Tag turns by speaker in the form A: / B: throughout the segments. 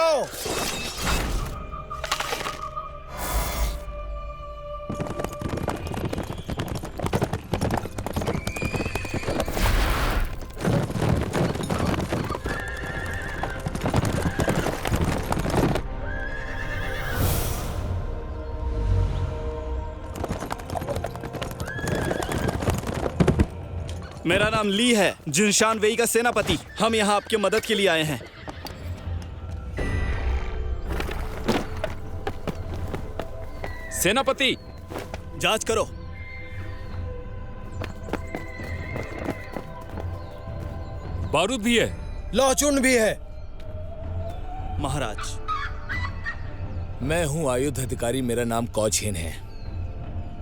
A: जाओ।
B: मेरा नाम ली है, जिनशान वेई का सेनापति। हम यहाँ आपकी मदद के लिए आए हैं।
C: सेनापति,
B: जांच करो।
C: बारूद भी है।
A: लौचुन भी है।
B: महाराज,
D: मैं हूँ आयुध अधिकारी, मेरा नाम कौचेन है।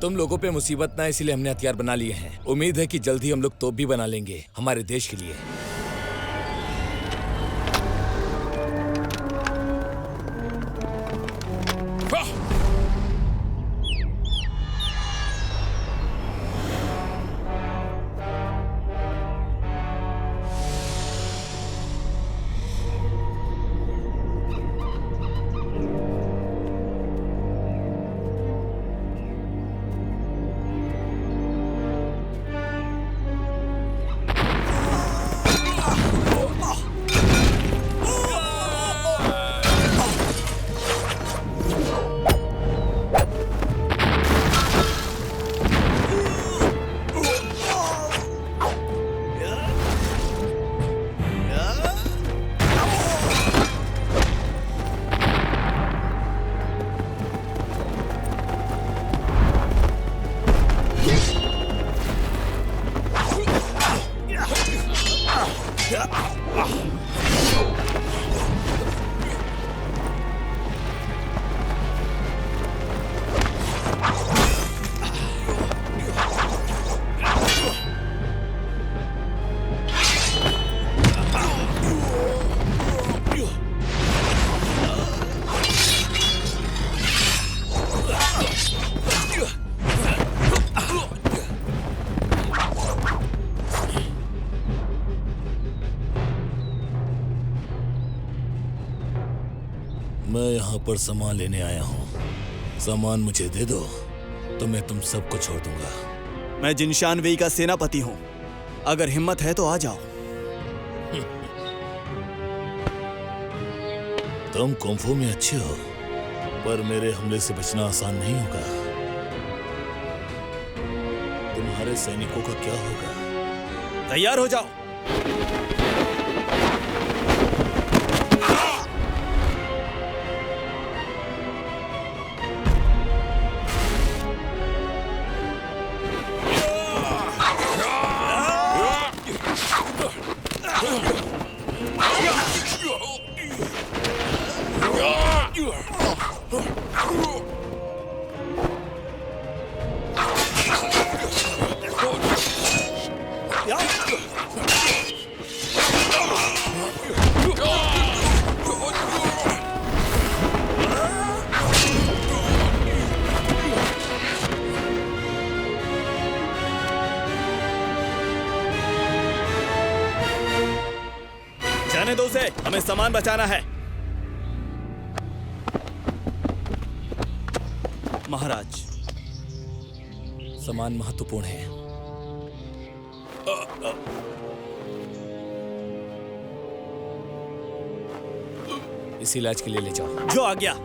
D: तुम लोगों पे मुसीबत ना, इसीलिए हमने हथियार बना लिए हैं। उम्मीद है कि जल्द ही हम लोग तोप भी बना लेंगे हमारे देश के लिए। मैं यहाँ पर सामान लेने आया हूँ। सामान मुझे दे दो तो मैं तुम सबको छोड़ दूंगा।
B: मैं जिनशान वेई का सेनापति हूँ। अगर हिम्मत है तो आ जाओ।
D: तुम कुंफू में अच्छे हो, पर मेरे हमले से बचना आसान नहीं होगा। तुम्हारे सैनिकों का क्या होगा?
B: तैयार हो जाओ। जाने दो उसे, हमें सामान बचाना है। महाराज,
D: सामान महत्वपूर्ण है। इस इलाज के लिए ले जाओ।
B: जो आ गया।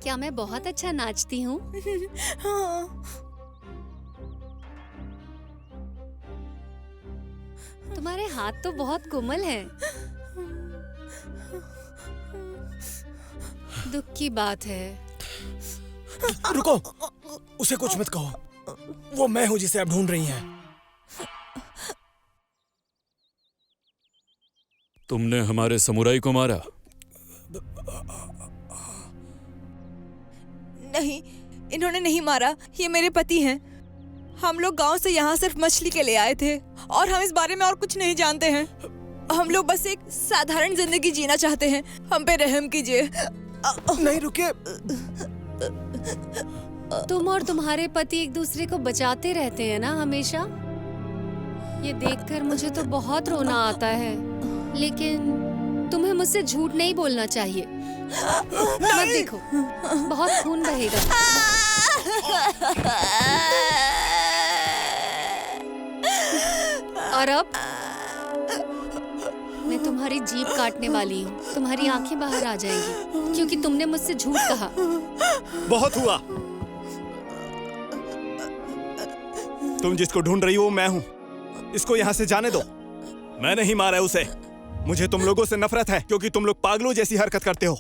A: क्या मैं बहुत अच्छा नाचती हूँ?
E: हाँ।
A: तुम्हारे हाथ तो बहुत कोमल हैं। दुख की बात है।
F: रुको, उसे कुछ मत कहो। वो मैं हूँ जिसे आप ढूंढ रही हैं।
C: तुमने हमारे समुराई को मारा?
E: नहीं, इन्होंने नहीं मारा। ये मेरे पति हैं। हम लोग गांव से यहाँ सिर्फ मछली के लिए आए थे और हम इस बारे में और कुछ नहीं जानते हैं। हम लोग बस एक साधारण जिंदगी जीना चाहते हैं। हम पे रहम कीजिए।
F: नहीं, रुकिए।
A: तुम और तुम्हारे पति एक दूसरे को बचाते रहते हैं ना हमेशा? ये देखकर मुझे तो बहुत रोना आता है, लेकिन तुम्हें मुझसे झूठ नहीं बोलना चाहिए। मत देखो, बहुत खून बहेगा। और अब मैं तुम्हारी जीभ काटने वाली हूँ। तुम्हारी आंखें बाहर आ जाएंगी क्योंकि तुमने मुझसे झूठ कहा।
B: बहुत हुआ। तुम जिसको ढूंढ रही हो वो मैं हूँ। इसको यहाँ से जाने दो। मैं नहीं मारा है उसे। मुझे तुम लोगों से नफरत है क्योंकि तुम लोग पागलों जैसी हरकत करते हो।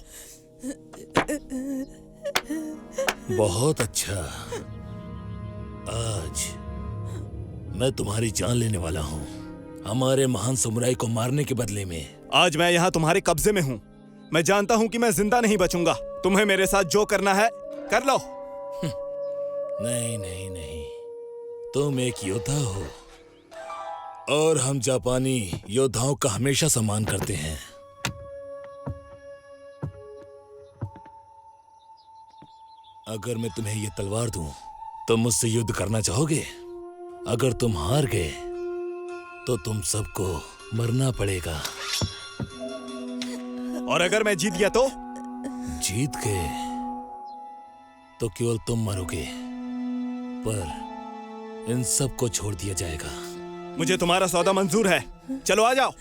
D: बहुत अच्छा। आज मैं तुम्हारी जान लेने वाला हूँ, हमारे महान समुराई को मारने के बदले में।
B: आज मैं यहाँ तुम्हारे कब्जे में हूँ। मैं जानता हूँ कि मैं जिंदा नहीं बचूंगा। तुम्हें मेरे साथ जो करना है कर लो।
D: नहीं नहीं नहीं, तुम एक योद्धा हो और हम जापानी योद्धाओं का हमेशा सम्मान करते हैं। अगर मैं तुम्हें ये तलवार दूं तो मुझसे युद्ध करना चाहोगे? अगर तुम हार गए तो तुम सबको मरना पड़ेगा।
B: और अगर मैं जीत गया तो?
D: जीत गए तो केवल तुम मरोगे, पर इन सबको छोड़ दिया जाएगा।
B: मुझे तुम्हारा सौदा मंजूर है। चलो आ जाओ।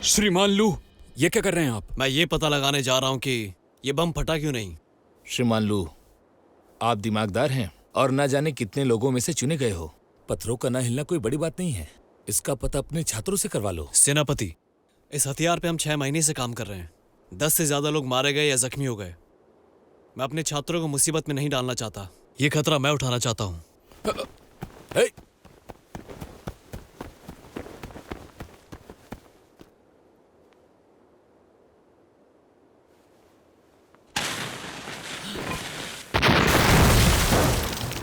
C: श्रीमान लू, ये क्या कर रहे हैं आप?
G: मैं ये पता लगाने जा रहा हूँ कि ये बम फटा क्यों नहीं।
D: श्रीमान लू, आप दिमागदार हैं और ना जाने कितने लोगों में से चुने गए हो। पत्थरों का ना हिलना कोई बड़ी बात नहीं है। इसका पता अपने छात्रों से करवा लो।
G: सेनापति, इस हथियार पे हम 6 महीने से काम कर रहे हैं। 10 से ज्यादा लोग मारे गए या जख्मी हो गए। मैं अपने छात्रों को मुसीबत में नहीं डालना चाहता। ये खतरा मैं उठाना चाहता हूँ।
D: हे!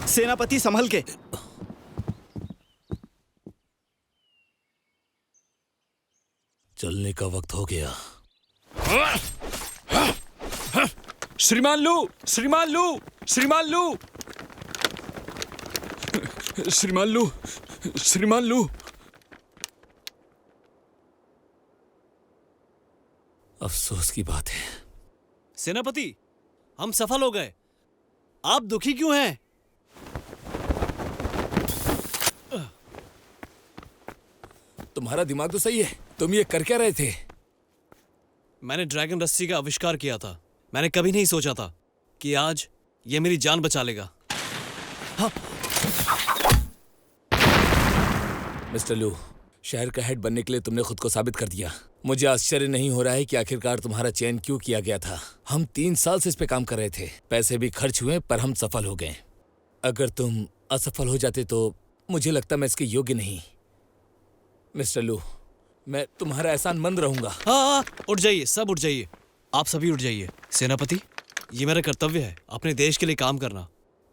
B: सेनापति संभल के।
D: चलने का वक्त हो गया।
C: श्रीमान लू, श्रीमान लू, श्रीमान लू, श्रीमान लू, श्रीमान लू।
D: अफसोस की बात है।
G: सेनापति, हम सफल हो गए। आप दुखी क्यों हैं?
D: तुम्हारा दिमाग तो सही है। तुम ये कर क्या रहे थे?
G: मैंने ड्रैगन रस्सी का आविष्कार किया था। मैंने कभी नहीं सोचा था कि आज ये मेरी जान बचा लेगा।
D: मिस्टर लू, शहर का हेड बनने के लिए तुमने खुद को साबित कर दिया। मुझे आश्चर्य नहीं हो रहा है कि आखिरकार तुम्हारा चयन क्यों किया गया था। हम 3 साल से इस पे काम कर रहे थे, पैसे भी खर्च हुए, पर हम सफल हो गए। अगर तुम असफल हो जाते तो मुझे लगता मैं इसके योग्य नहीं। मिस्टर लू, मैं तुम्हारा एहसानमंद रहूंगा।
G: हाँ, उठ जाइए, सब उठ जाइए, आप सभी उठ जाइए। सेनापति, ये मेरा कर्तव्य है अपने देश के लिए काम करना।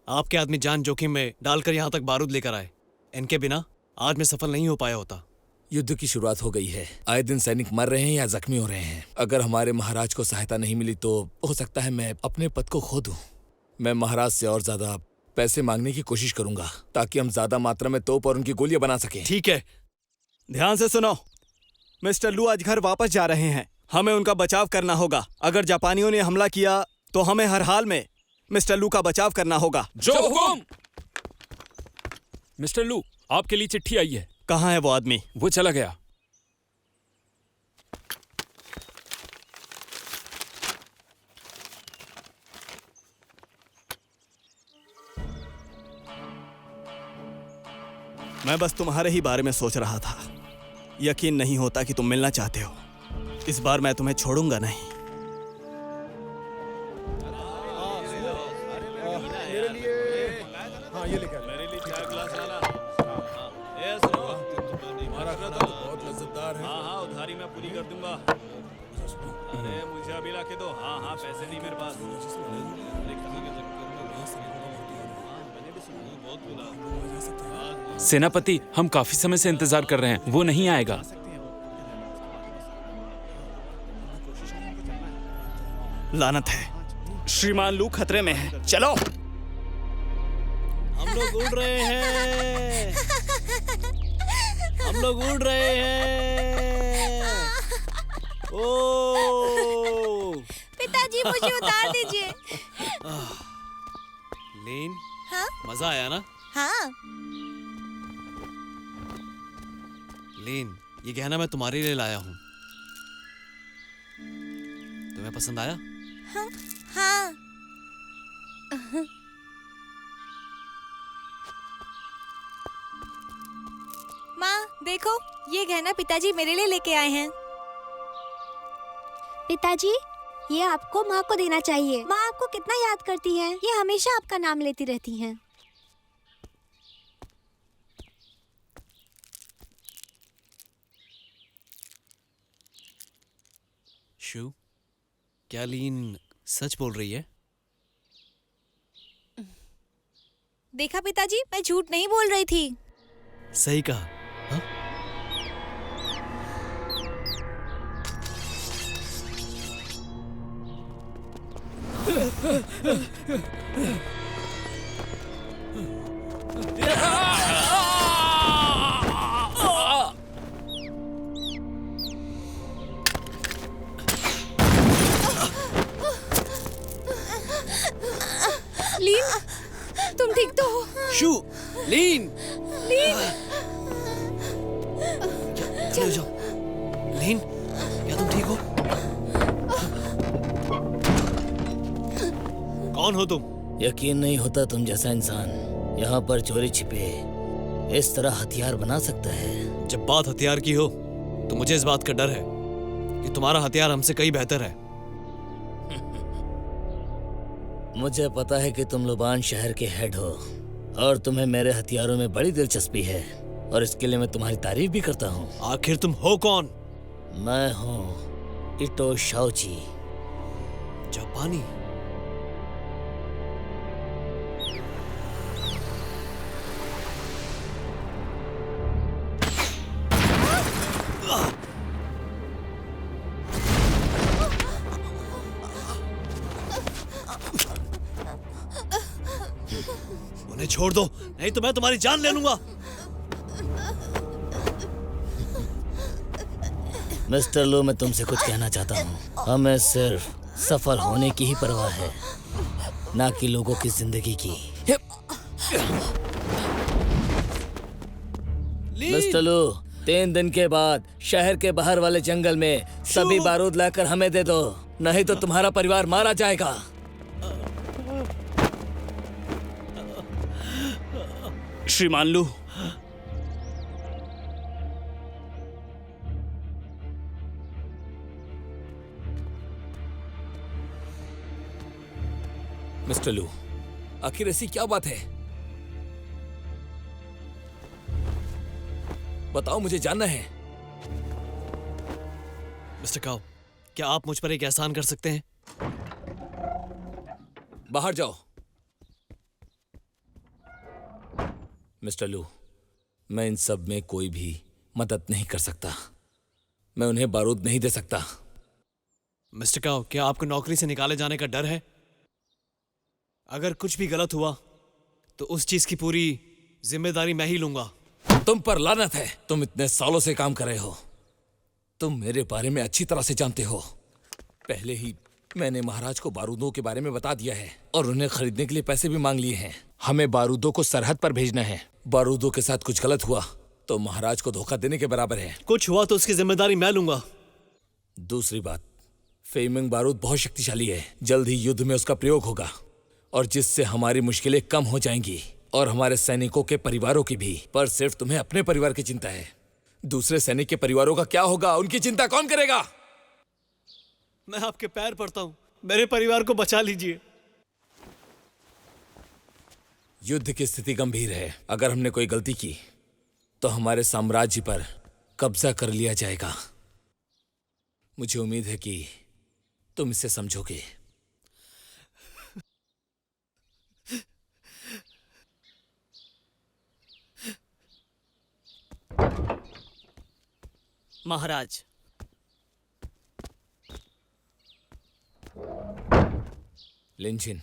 G: आपके आदमी जान जोखिम में डालकर यहाँ तक बारूद लेकर आए। इनके बिना आज मैं सफल नहीं हो पाया होता।
D: युद्ध की शुरुआत हो गई है। आए दिन सैनिक मर रहे हैं या जख्मी हो रहे हैं। अगर हमारे महाराज को सहायता नहीं मिली तो हो सकता है मैं अपने पद को खो दूं। मैं महाराज से और ज्यादा पैसे मांगने की कोशिश करूंगा ताकि हम ज्यादा मात्रा में तोप और उनकी गोलियां बना सकें।
G: ठीक है,
B: ध्यान से सुनो। मिस्टर लू आज घर वापस जा रहे हैं। हमें उनका बचाव करना होगा। अगर जापानियों ने हमला किया तो हमें हर हाल में मिस्टर लू का बचाव करना होगा।
C: जो हुकुम। मिस्टर लू, आपके लिए चिट्ठी आई है।
B: कहाँ है वो आदमी?
C: वो चला गया।
B: मैं बस तुम्हारे ही बारे में सोच रहा था। यकीन नहीं होता कि तुम मिलना चाहते हो। इस बार मैं तुम्हें छोड़ूंगा नहीं।
F: हाँ, ये लेकर
B: मेरे लिए चाय ग्लास लाना।
F: हमारा खाना तो बहुत लज्जतदार है।
B: हाँ, उधारी मैं पूरी कर दूंगा। अरे मुझे अभी ला के दो। हाँ, पैसे नहीं मेरे पास।
C: सेनापति, हम काफी समय से इंतजार कर रहे हैं, वो नहीं आएगा।
B: लानत है, श्रीमान लू खतरे में है। चलो।
G: हम लोग उड़ रहे हैं, हम लोग उड़ रहे हैं। ओ
E: पिताजी मुझे उतार दीजिए।
G: लीन,
E: हाँ?
G: मजा आया ना?
E: हाँ।
G: लीन, ये गहना मैं तुम्हारे लिए लाया हूँ। तुम्हें पसंद आया?
E: हाँ। माँ देखो, ये गहना पिताजी मेरे लिए लेके आए हैं।
H: पिताजी, ये आपको माँ को देना चाहिए। माँ आपको कितना याद करती है। ये हमेशा आपका नाम लेती रहती हैं।
G: शू, क्या लीन सच बोल रही है?
E: देखा पिताजी, मैं झूठ नहीं बोल रही थी।
G: सही कहा। हाँ?
A: लीन, तुम ठीक तो हो?
G: शू, लीन,
A: लीन,
G: चलो जाओ। लीन, क्या तुम ठीक हो? कौन हो तुम?
I: यकीन नहीं होता तुम जैसा इंसान यहाँ पर चोरी छिपे इस तरह हथियार बना सकता है।
G: जब बात हथियार की हो तो मुझे इस बात का डर है कि तुम्हारा हथियार हमसे कहीं बेहतर है।
I: मुझे पता है कि तुम लुबान शहर के हेड हो और तुम्हें मेरे हथियारों में बड़ी दिलचस्पी है और इसके लिए मैं तुम्हारी तारीफ भी करता हूँ।
G: आखिर तुम हो कौन?
I: मैं हूँ इटो शाओची।
G: जापानी? उन्हें छोड़ दो, नहीं तो मैं तुम्हारी जान ले लूंगा।
I: मिस्टर लो, मैं तुमसे कुछ कहना चाहता हूँ। हमें सिर्फ सफल होने की ही परवाह है, ना कि लोगों की जिंदगी की। मिस्टर लो, 3 दिन के बाद शहर के बाहर वाले जंगल में सभी बारूद लाकर हमें दे दो, नहीं तो तुम्हारा परिवार मारा जाएगा।
B: श्रीमान लू,
D: मिस्टर लू, आखिर ऐसी क्या बात है? बताओ, मुझे जानना है।
G: मिस्टर काओ, क्या आप मुझ पर एक एहसान कर सकते हैं?
D: बाहर जाओ। मिस्टर लू, मैं इन सब में कोई भी मदद नहीं कर सकता। मैं उन्हें बारूद नहीं दे सकता।
G: मिस्टर काओ, क्या आपको नौकरी से निकाले जाने का डर है? अगर कुछ भी गलत हुआ तो उस चीज की पूरी जिम्मेदारी मैं ही लूंगा।
D: तुम पर लानत है। तुम इतने सालों से काम कर रहे हो। तुम मेरे बारे में अच्छी तरह से जानते हो। पहले ही मैंने महाराज को बारूदों के बारे में बता दिया है और उन्हें खरीदने के लिए पैसे भी मांग लिए हैं। हमें बारूदों को सरहद पर भेजना है। बारूदों के साथ कुछ गलत हुआ तो महाराज को धोखा देने के बराबर है।
G: कुछ हुआ तो उसकी जिम्मेदारी मैं लूंगा।
D: दूसरी बात, फेइमिंग बारूद बहुत शक्तिशाली है। जल्द ही युद्ध में उसका प्रयोग होगा और जिससे हमारी मुश्किलें कम हो जाएंगी और हमारे सैनिकों के परिवारों की भी। पर सिर्फ तुम्हें अपने परिवार की चिंता है। दूसरे सैनिक के परिवारों का क्या होगा? उनकी चिंता कौन करेगा?
G: मैं आपके पैर पड़ता हूं, मेरे परिवार को बचा लीजिए।
D: युद्ध की स्थिति गंभीर है। अगर हमने कोई गलती की तो हमारे साम्राज्य पर कब्जा कर लिया जाएगा। मुझे उम्मीद है कि तुम इसे समझोगे।
J: महाराज,
D: लिंचिन,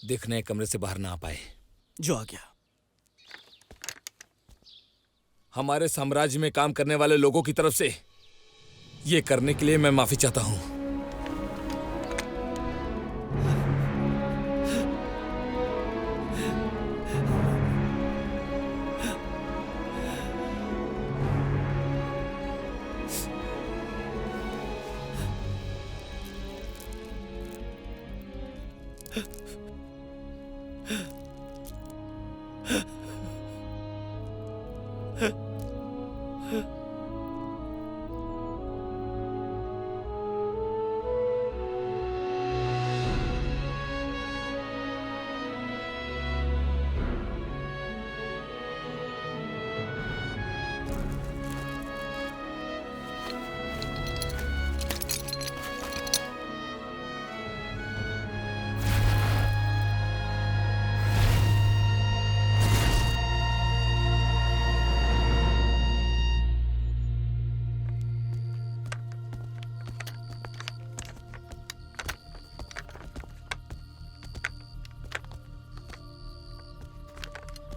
D: दिख नए कमरे से बाहर ना आ पाए।
J: जो आ गया।
D: हमारे साम्राज्य में काम करने वाले लोगों की तरफ से ये करने के लिए मैं माफी चाहता हूं।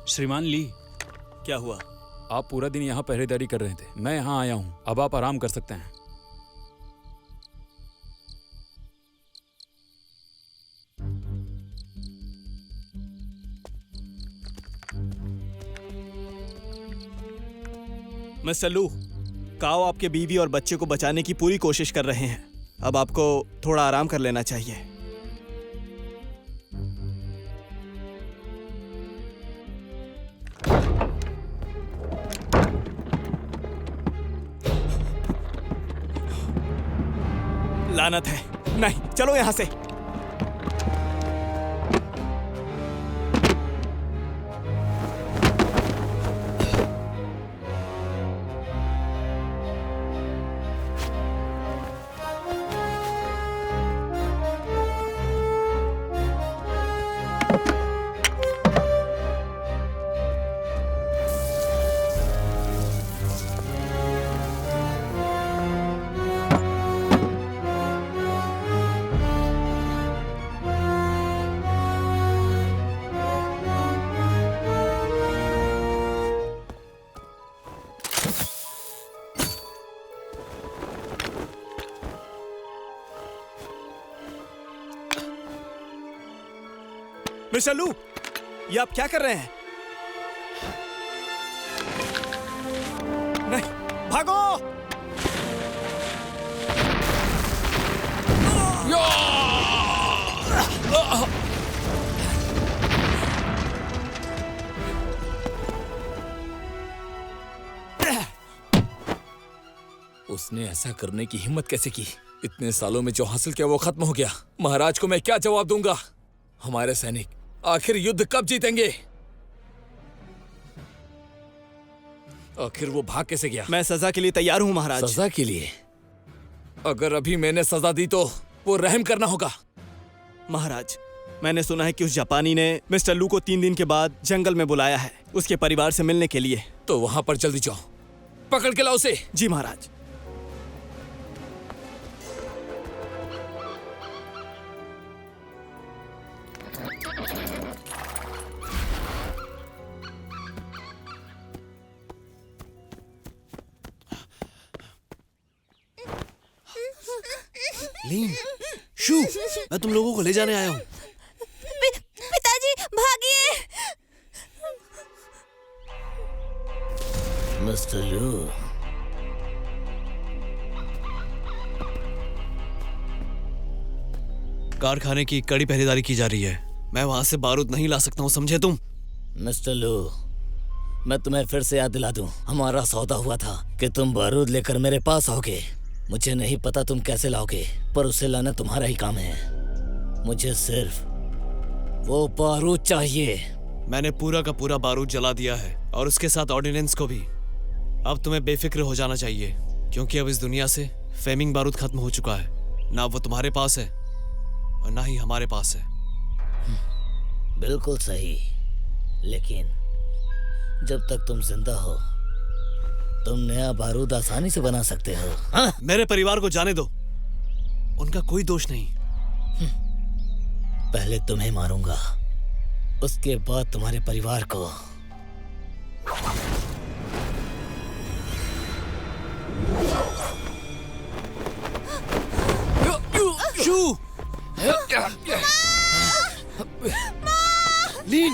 C: श्रीमान ली,
B: क्या हुआ?
C: आप पूरा दिन यहाँ पहरेदारी कर रहे थे। मैं यहाँ आया हूँ। अब आप आराम कर सकते हैं।
B: मिस्टर लू, काओ आपके बीवी और बच्चे को बचाने की पूरी कोशिश कर रहे हैं। अब आपको थोड़ा आराम कर लेना चाहिए। लानत है। नहीं, चलो यहां से। मिस्टर लू, ये आप क्या कर रहे हैं? नहीं, भागो!
D: उसने ऐसा करने की हिम्मत कैसे की? इतने सालों में जो हासिल किया वो खत्म हो गया। महाराज को मैं क्या जवाब दूंगा? हमारे सैनिक आखिर युद्ध कब जीतेंगे? आखिर वो भाग कैसे गया?
B: मैं सजा के लिए तैयार हूँ महाराज।
D: सजा के लिए? अगर अभी मैंने सजा दी तो वो रहम करना होगा।
B: महाराज, मैंने सुना है कि उस जापानी ने मिस्टर लू को 3 दिन के बाद जंगल में बुलाया है उसके परिवार से मिलने के लिए।
D: तो वहां पर जल्दी जाओ, पकड़ के लाओ उसे।
B: जी महाराज।
G: लीन, शू, मैं तुम लोगों को ले जाने आया हूँ।
E: पिताजी भागिए।
I: मिस्टर लू,
G: कारखाने की कड़ी पहरेदारी की जा रही है। मैं वहां से बारूद नहीं ला सकता हूँ, समझे तुम?
I: मिस्टर लू, मैं तुम्हें फिर से याद दिला दूं, हमारा सौदा हुआ था कि तुम बारूद लेकर मेरे पास आओगे। मुझे नहीं पता तुम कैसे लाओगे, पर उसे लाना तुम्हारा ही काम है। मुझे सिर्फ वो बारूद चाहिए।
G: मैंने पूरा का पूरा बारूद जला दिया है और उसके साथ ऑर्डिनेंस को भी। अब तुम्हें बेफिक्र हो जाना चाहिए, क्योंकि अब इस दुनिया से फेमिंग बारूद खत्म हो चुका है। ना वो तुम्हारे पास है और ना ही हमारे पास है।
I: बिल्कुल सही, लेकिन जब तक तुम जिंदा हो तुम नया बारूद आसानी से बना सकते हो। हाँ?
G: मेरे परिवार को जाने दो, उनका कोई दोष नहीं।
I: पहले तुम्हें मारूंगा, उसके बाद तुम्हारे परिवार को।
G: शू! लीन!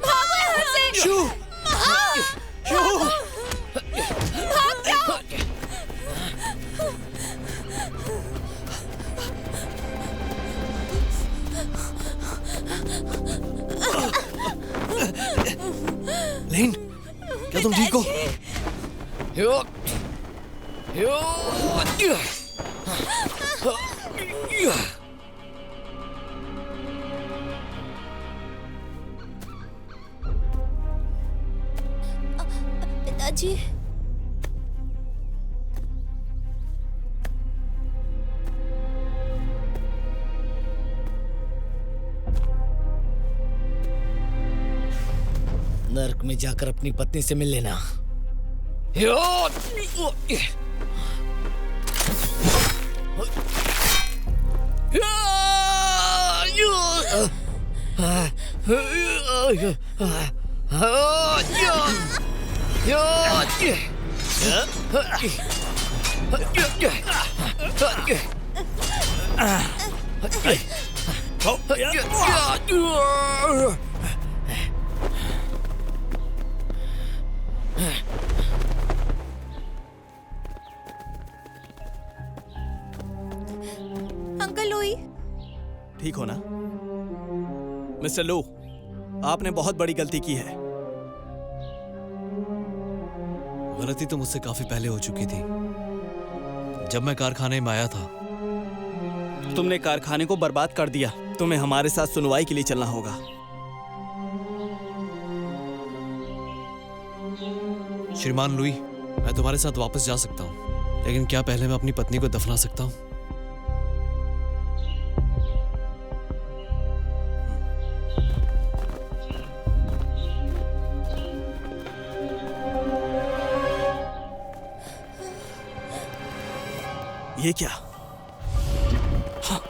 E: भागो यहाँ से।
G: शू! शू!
E: भाग जाओ।
G: लीन, क्या तुम ठीक हो?
E: पिताजी,
I: नर्क में जाकर अपनी पत्नी से मिल लेना।
E: Uncle Louis.
B: ठीक हो ना? मिस्टर लू, आपने बहुत बड़ी गलती की है।
G: गलती तो मुझसे काफी पहले हो चुकी थी, जब मैं कारखाने में आया था।
B: तुमने कारखाने को बर्बाद कर दिया। तुम्हें हमारे साथ सुनवाई के लिए चलना होगा।
G: श्रीमान लुई, मैं तुम्हारे साथ वापस जा सकता हूँ, लेकिन क्या पहले मैं अपनी पत्नी को दफना सकता हूँ?
B: ये क्या? हाँ।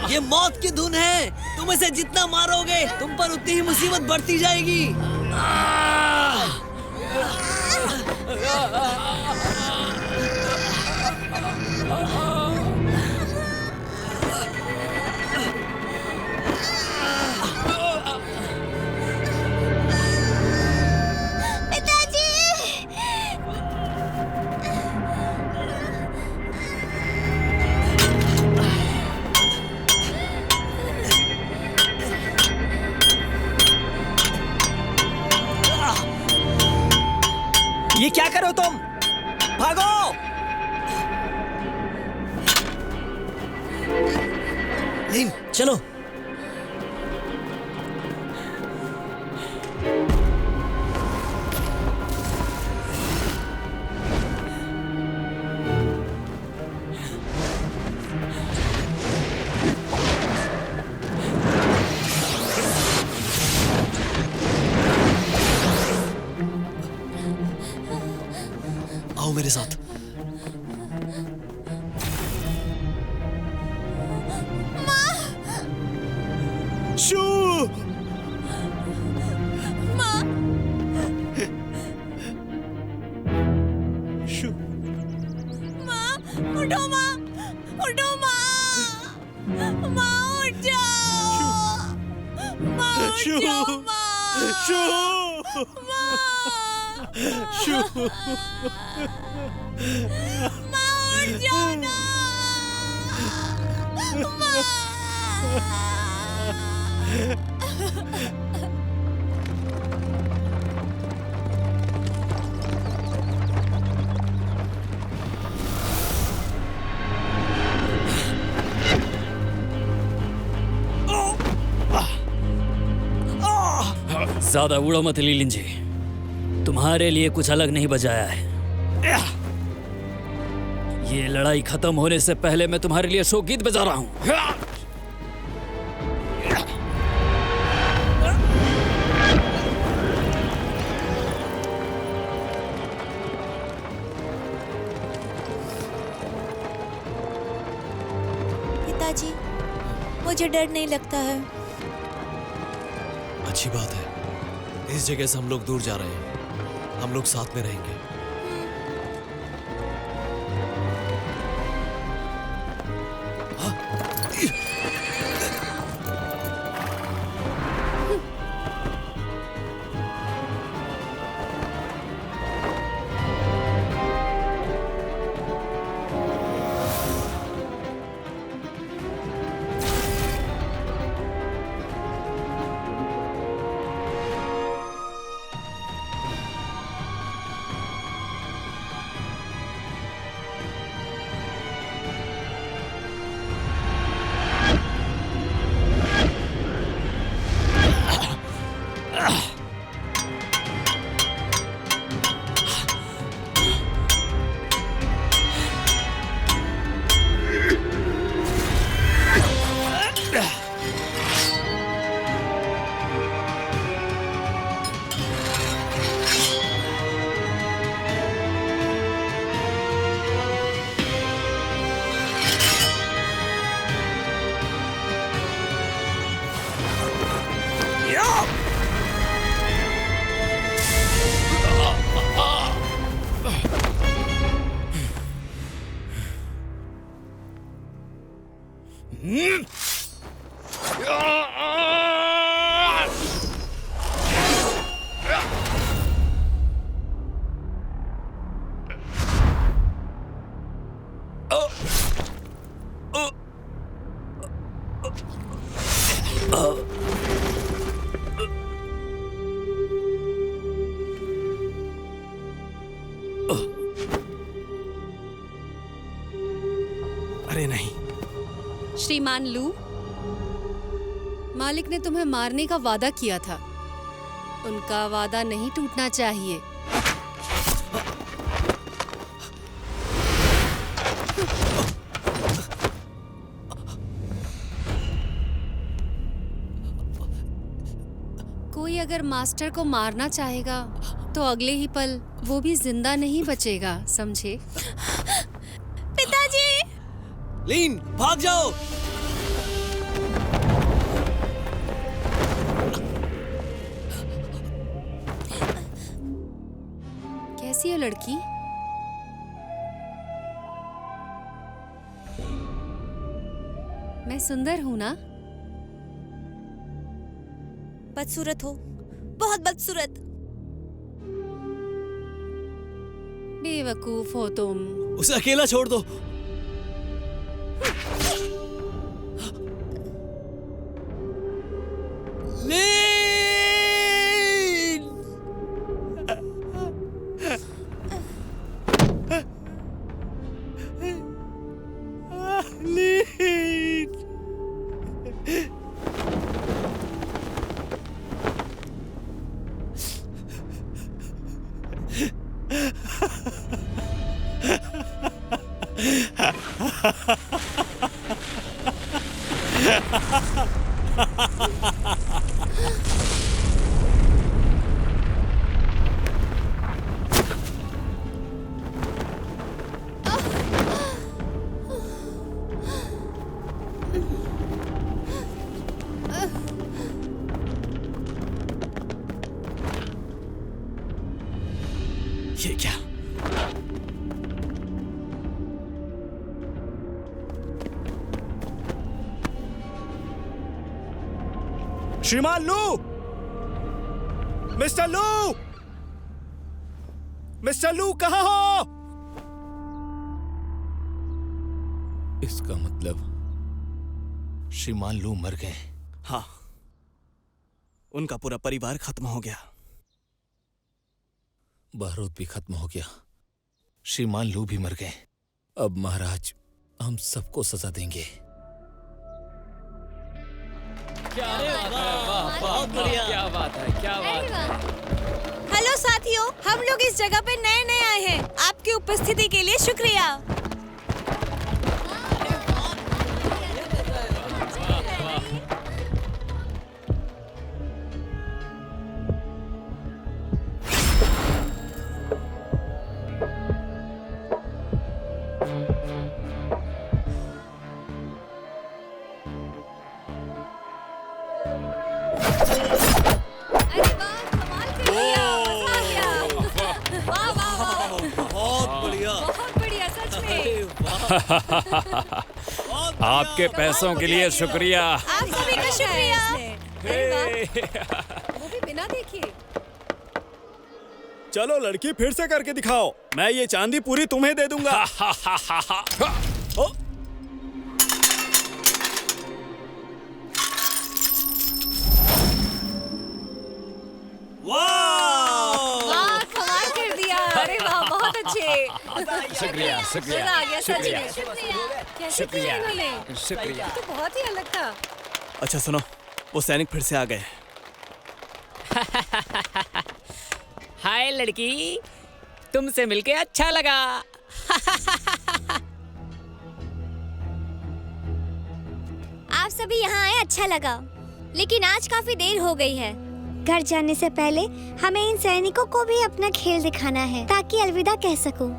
J: ये मौत की धुन है। तुम इसे जितना मारोगे तुम पर उतनी ही मुसीबत बढ़ती जाएगी। ये क्या करो तुम? भागो! लीन, चलो।
G: आओ मेरे साथ।
B: शू! शू!
E: उठो माँ, उठो माँ, माँ उठ जाओ, माँ उठ
B: शू!
E: जाओ माँ,
B: शू! शू!
E: माँ उठ जाओ ना, माँ।
J: ज्यादा उड़ो मत लीलिन जी, तुम्हारे लिए कुछ अलग नहीं बजाया है। ये लड़ाई खत्म होने से पहले मैं तुम्हारे लिए शोकगीत बजा रहा हूँ।
E: पिताजी, मुझे डर नहीं लगता है।
G: अच्छी बात है। इस जगह से हम लोग दूर जा रहे हैं। हम लोग साथ में रहेंगे।
B: अरे नहीं।
A: श्रीमान लू, मालिक ने तुम्हें मारने का वादा किया था। उनका वादा नहीं टूटना चाहिए। कोई अगर मास्टर को मारना चाहेगा तो अगले ही पल वो भी जिंदा नहीं बचेगा, समझे?
E: पिताजी!
G: लीन, भाग जाओ!
A: कैसी है लड़की? मैं सुंदर हूं ना?
E: बदसूरत हो, बहुत बदसूरत।
A: बेवकूफ हो तुम।
G: उसे अकेला छोड़ दो।
B: ये क्या? श्रीमान लू! मिस्टर लू! मिस्टर लू कहाँ हो?
D: इसका मतलब श्रीमान लू मर गए।
B: हाँ, उनका पूरा परिवार खत्म हो गया।
D: बारूद भी खत्म हो गया। श्रीमान लू भी मर गए। अब महाराज हम सबको सजा देंगे।
J: बहुत बढ़िया।
C: क्या बात है, क्या बात है।
E: हेलो साथियों, हम लोग इस जगह पे नए नए आए हैं। आपकी उपस्थिति के लिए शुक्रिया।
C: आपके पैसों के लिए शुक्रिया।
E: आप सभी का शुक्रिया।
A: वो भी बिना देखे।
B: चलो लड़की, फिर से करके दिखाओ। मैं ये चांदी पूरी तुम्हें दे दूंगा। ओ,
A: वाह, कमाल कर दिया। अरे वाह, बहुत अच्छे।
C: शुक्रिया, शुक्रिया,
A: मजा आ गया सच
C: शुक्रिया,
A: में। कैसे
C: शुक्रिया,
A: किया इन्होंने?
C: शुक्रिया।
A: ये तो बहुत ही अलग था।
B: अच्छा सुनो, वो सैनिक फिर से आ गए।
J: हाय लड़की, तुमसे मिलके अच्छा लगा।
H: आप सभी यहाँ आए अच्छा लगा, लेकिन आज काफी देर हो गई है। घर जाने से पहले हमें इन सैनिकों को भी अपना खेल दिखाना है ताकि अलविदा कह सकूं।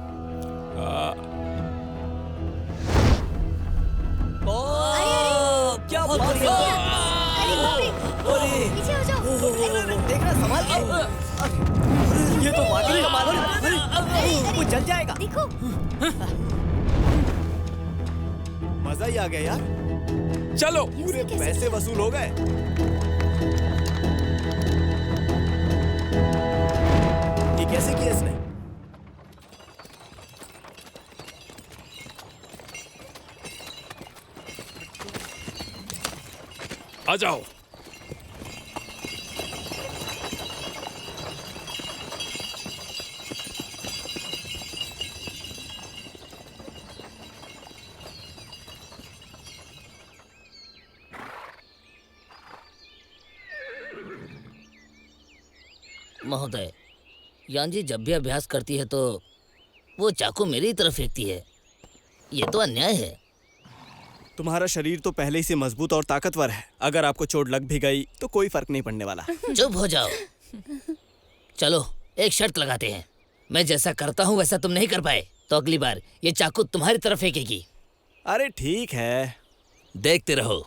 J: क्या बहुत बढ़िया।
H: अरे बाप रे, पीछे हो जाओ।
J: देख रहा, संभाल के। ये तो वाकई कमाल है। वो जल जाएगा।
H: देखो,
B: मजा ही आ गया यार।
C: चलो।
B: पूरे पैसे वसूल हो गए। ये कैसे किया इसने?
C: आ जाओ।
I: महोदय, यांजी जब भी अभ्यास करती है तो वो चाकू मेरी तरफ फेंकती है। ये तो अन्याय है।
B: तुम्हारा शरीर तो पहले ही से मजबूत और ताकतवर है। अगर आपको चोट लग भी गई तो कोई फर्क नहीं पड़ने वाला।
I: चुप हो जाओ। चलो एक शर्त लगाते हैं। मैं जैसा करता हूँ वैसा तुम नहीं कर पाए तो अगली बार ये चाकू तुम्हारी तरफ फेंकेगी।
B: अरे ठीक है,
I: देखते रहो।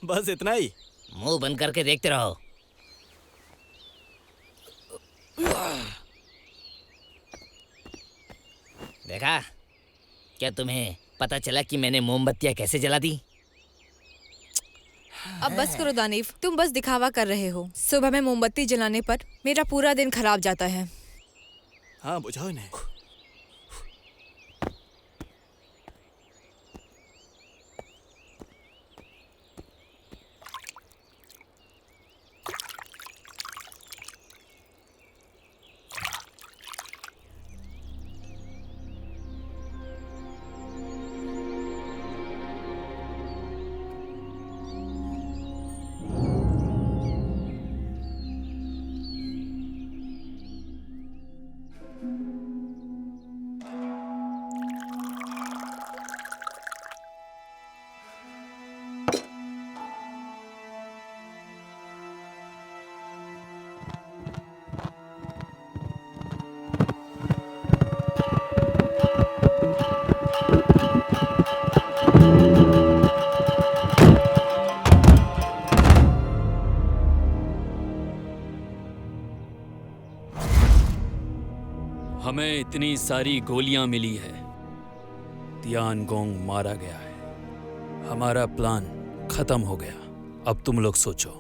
B: बस इतना ही।
I: मुंह बंद करके देखते रहो। देखा? क्या तुम्हें पता चला कि मैंने मोमबत्तियां कैसे जला दी?
E: अब बस करो दानिव, तुम बस दिखावा कर रहे हो। सुबह में मोमबत्ती जलाने पर मेरा पूरा दिन खराब जाता है।
B: हाँ, बुझाओ इन्हें।
C: हमें इतनी सारी गोलियां मिली है। तियानगोंग मारा गया है। हमारा प्लान खत्म हो गया। अब तुम लोग सोचो।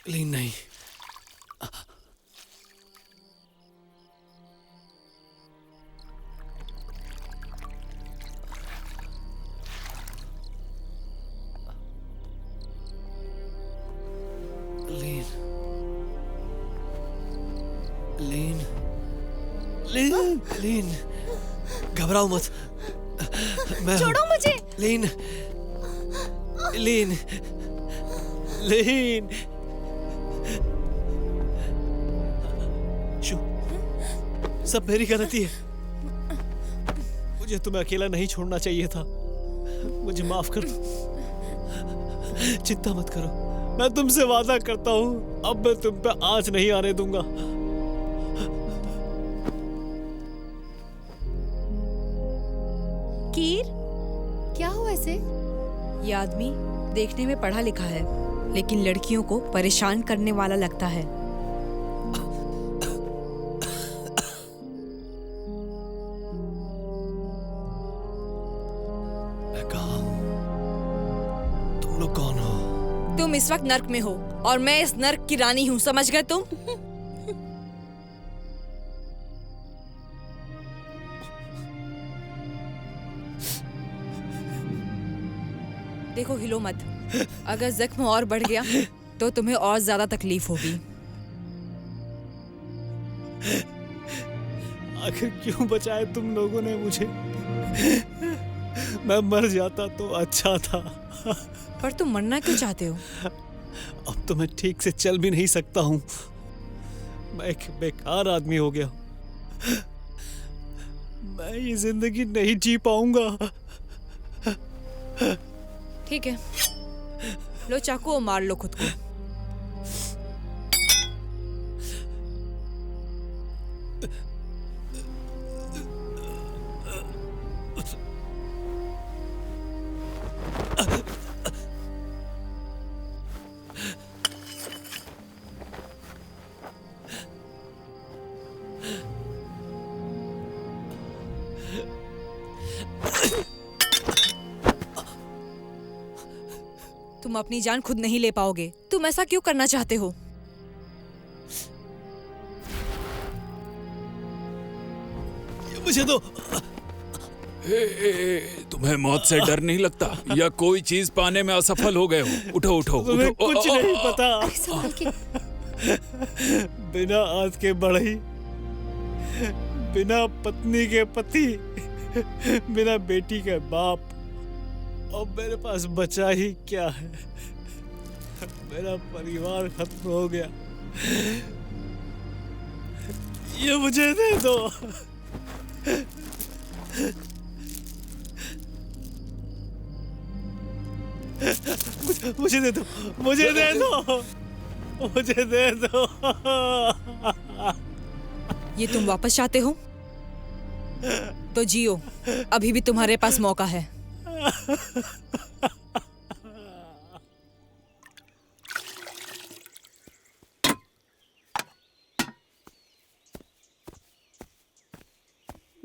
G: लीन नहीं। लीन, लीन, लीन, लीन, घबराओ मत। मैं
A: छोड़ो मुझे।
G: लीन, लीन, लीन। सब मेरी गलती है। मुझे तुम्हें अकेला नहीं छोड़ना चाहिए था। मुझे माफ कर दो। चिंता मत करो। मैं तुमसे वादा करता हूँ, अब मैं तुम पे आंच नहीं आने दूंगा।
E: कीर,
A: क्या हुआ इसे?
E: ये आदमी देखने में पढ़ा लिखा है, लेकिन लड़कियों को परेशान करने वाला लगता है।
G: तुम लोग कौन हो?
E: तुम इस वक्त नर्क में हो और मैं इस नर्क की रानी हूँ, समझ गए तुम? देखो, हिलो मत। अगर जख्म और बढ़ गया तो तुम्हें और ज्यादा तकलीफ होगी।
G: आखिर क्यों बचाए तुम लोगों ने मुझे? मैं मर जाता तो अच्छा था।
E: पर तुम मरना क्यों चाहते हो?
G: अब तो मैं ठीक से चल भी नहीं सकता हूँ। मैं एक बेकार आदमी हो गया। मैं ये जिंदगी नहीं जी पाऊंगा।
E: ठीक है, लो चाकू और मार लो खुद को। तुम अपनी जान खुद नहीं ले पाओगे। तुम ऐसा क्यों करना चाहते हो?
G: मुझे दो।
C: तुम्हें मौत से डर नहीं लगता या कोई चीज पाने में असफल हो गए हो? उठो उठो
G: तुम्हें
C: उठो।
G: कुछ नहीं पता।
A: संभल के।
G: बिना आज के बढ़ई, बिना पत्नी के पति, बिना बेटी के बाप, और मेरे पास बचा ही क्या है? मेरा परिवार खत्म हो गया। ये मुझे दे दो। मुझे दे दो, मुझे दे दो, मुझे दे दो।
E: ये तुम वापस चाहते हो? तो जियो, अभी भी तुम्हारे पास मौका है।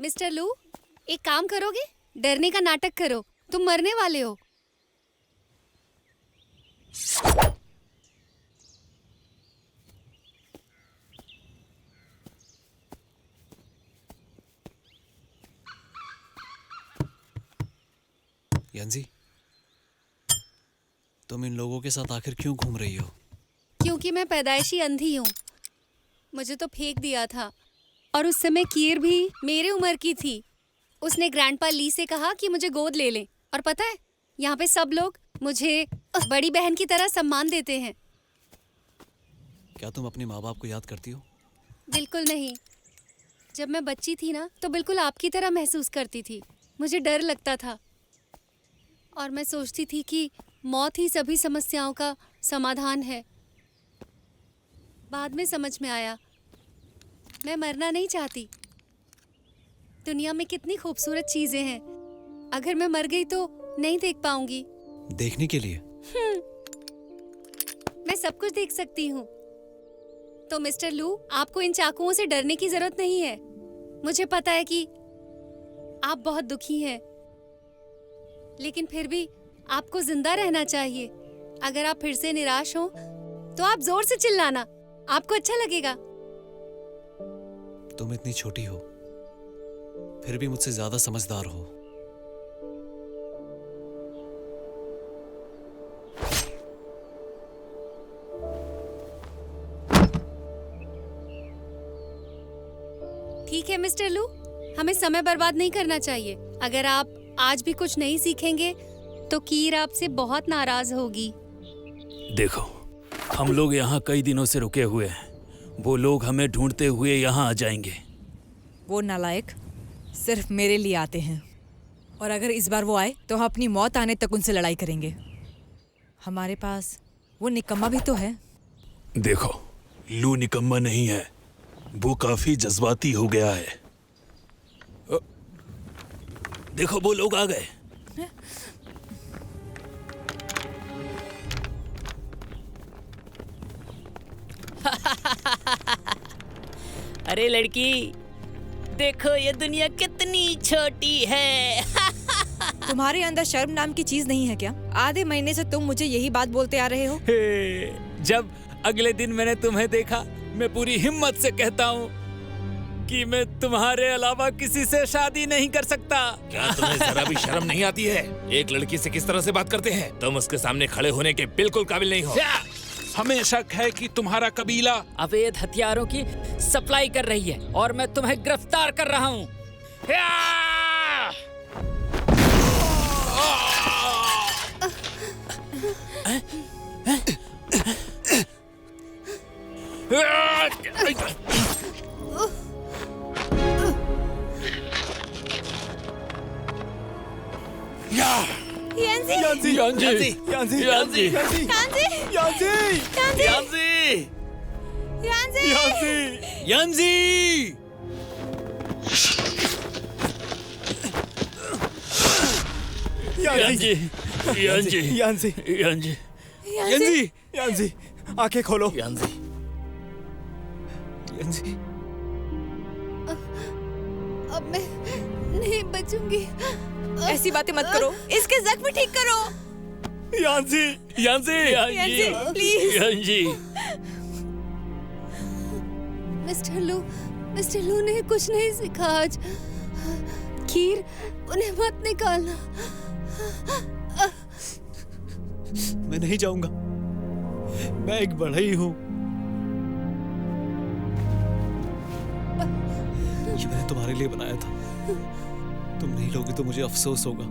A: मिस्टर लू, एक काम करोगे? डरने का नाटक करो, तुम मरने वाले हो।
G: यांजी, तुम इन लोगों के साथ आखिर क्यों घूम रही हो?
A: क्योंकि मैं पैदाइशी अंधी हूँ। मुझे तो फेंक दिया था, और उस समय कीर भी मेरे उम्र की थी। उसने ग्रैंडपा ली से कहा कि मुझे गोद ले लें, और पता है, यहाँ पे सब लोग मुझे बड़ी बहन की तरह सम्मान देते हैं।
G: क्या तुम अपने माँ बाप को याद करती हो?
A: बिल्कुल नहीं। जब मैं बच्ची थी ना, तो बिल्कुल आपकी तरह महसूस करती थी। मुझे डर लगता था, और मैं सोचती थी कि मौत ही सभी समस्याओं का समाधान है। बाद में समझ में आया मैं मरना नहीं चाहती। दुनिया में कितनी खूबसूरत चीजें हैं, अगर मैं मर गई तो नहीं देख पाऊंगी।
G: देखने के लिए?
A: मैं सब कुछ देख सकती हूँ। तो मिस्टर लू, आपको इन चाकुओं से डरने की जरूरत नहीं है। मुझे पता है कि आप बहुत दुखी हैं, लेकिन फिर भी आपको जिंदा रहना चाहिए। अगर आप फिर से निराश हो तो आप जोर से चिल्लाना, आपको अच्छा लगेगा।
G: तुम इतनी छोटी हो, फिर भी मुझसे ज्यादा समझदार हो।
A: ठीक है मिस्टर लू, हमें समय बर्बाद नहीं करना चाहिए। अगर आप आज भी कुछ नहीं सीखेंगे तो कीर आपसे बहुत नाराज होगी।
C: देखो, हम लोग यहाँ कई दिनों से रुके हुए हैं। वो लोग हमें ढूंढते हुए यहाँ आ जाएंगे।
E: वो नालायक सिर्फ मेरे लिए आते हैं, और अगर इस बार वो आए तो हम अपनी मौत आने तक उनसे लड़ाई करेंगे। हमारे पास वो निकम्मा भी तो है।
C: देखो, लू निकम्मा नहीं है, वो काफी जज्बाती हो गया है। देखो, वो लोग आ गए।
J: अरे लड़की, देखो ये दुनिया कितनी छोटी है।
E: तुम्हारे अंदर शर्म नाम की चीज नहीं है क्या? आधे महीने से तुम मुझे यही बात बोलते आ रहे हो।
D: जब अगले दिन मैंने तुम्हें देखा, मैं पूरी हिम्मत से कहता हूँ कि मैं तुम्हारे अलावा किसी से शादी नहीं कर सकता। क्या तुम्हें जरा भी शर्म नहीं आती है? एक लड़की से किस तरह से बात करते हैं? तुम उसके सामने खड़े होने के बिल्कुल काबिल नहीं हो।
K: हमें शक है कि तुम्हारा कबीला
J: अवैध हथियारों की सप्लाई कर रही है और मैं तुम्हें गिरफ्तार कर रहा हूँ।
B: यांजी, आंखें खोलो।
A: अब मैं नहीं बचूंगी।
E: ऐसी बातें मत करो, इसके जख्म ठीक करो।
B: यांजी,
E: प्लीज।
A: मिस्टर लू ने कुछ नहीं सीखा आज। कीर, उन्हें मत निकालना।
G: मैं नहीं जाऊंगा, मैं एक बढ़ई हूँ। ये मैंने तुम्हारे लिए बनाया था। तुम नहीं लोगे तो मुझे अफसोस होगा।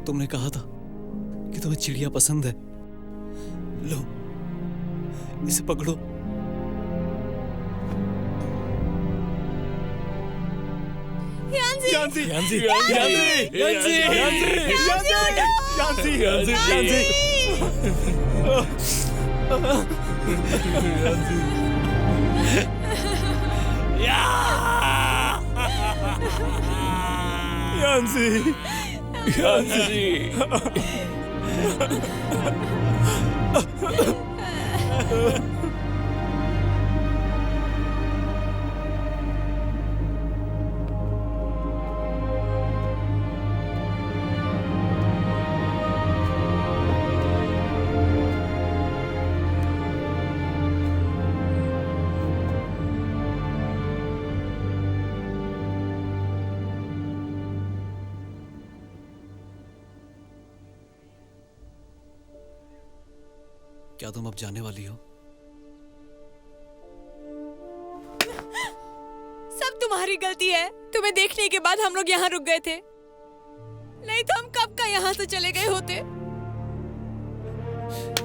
G: तुमने कहा था कि तुम्हें चिड़िया पसंद है। लो, इसे पकड़ो। क्या तुम अब जाने वाली हो?
E: सब तुम्हारी गलती है। तुम्हें देखने के बाद हम लोग यहाँ रुक गए थे, नहीं तो हम कब का यहाँ से चले गए होते।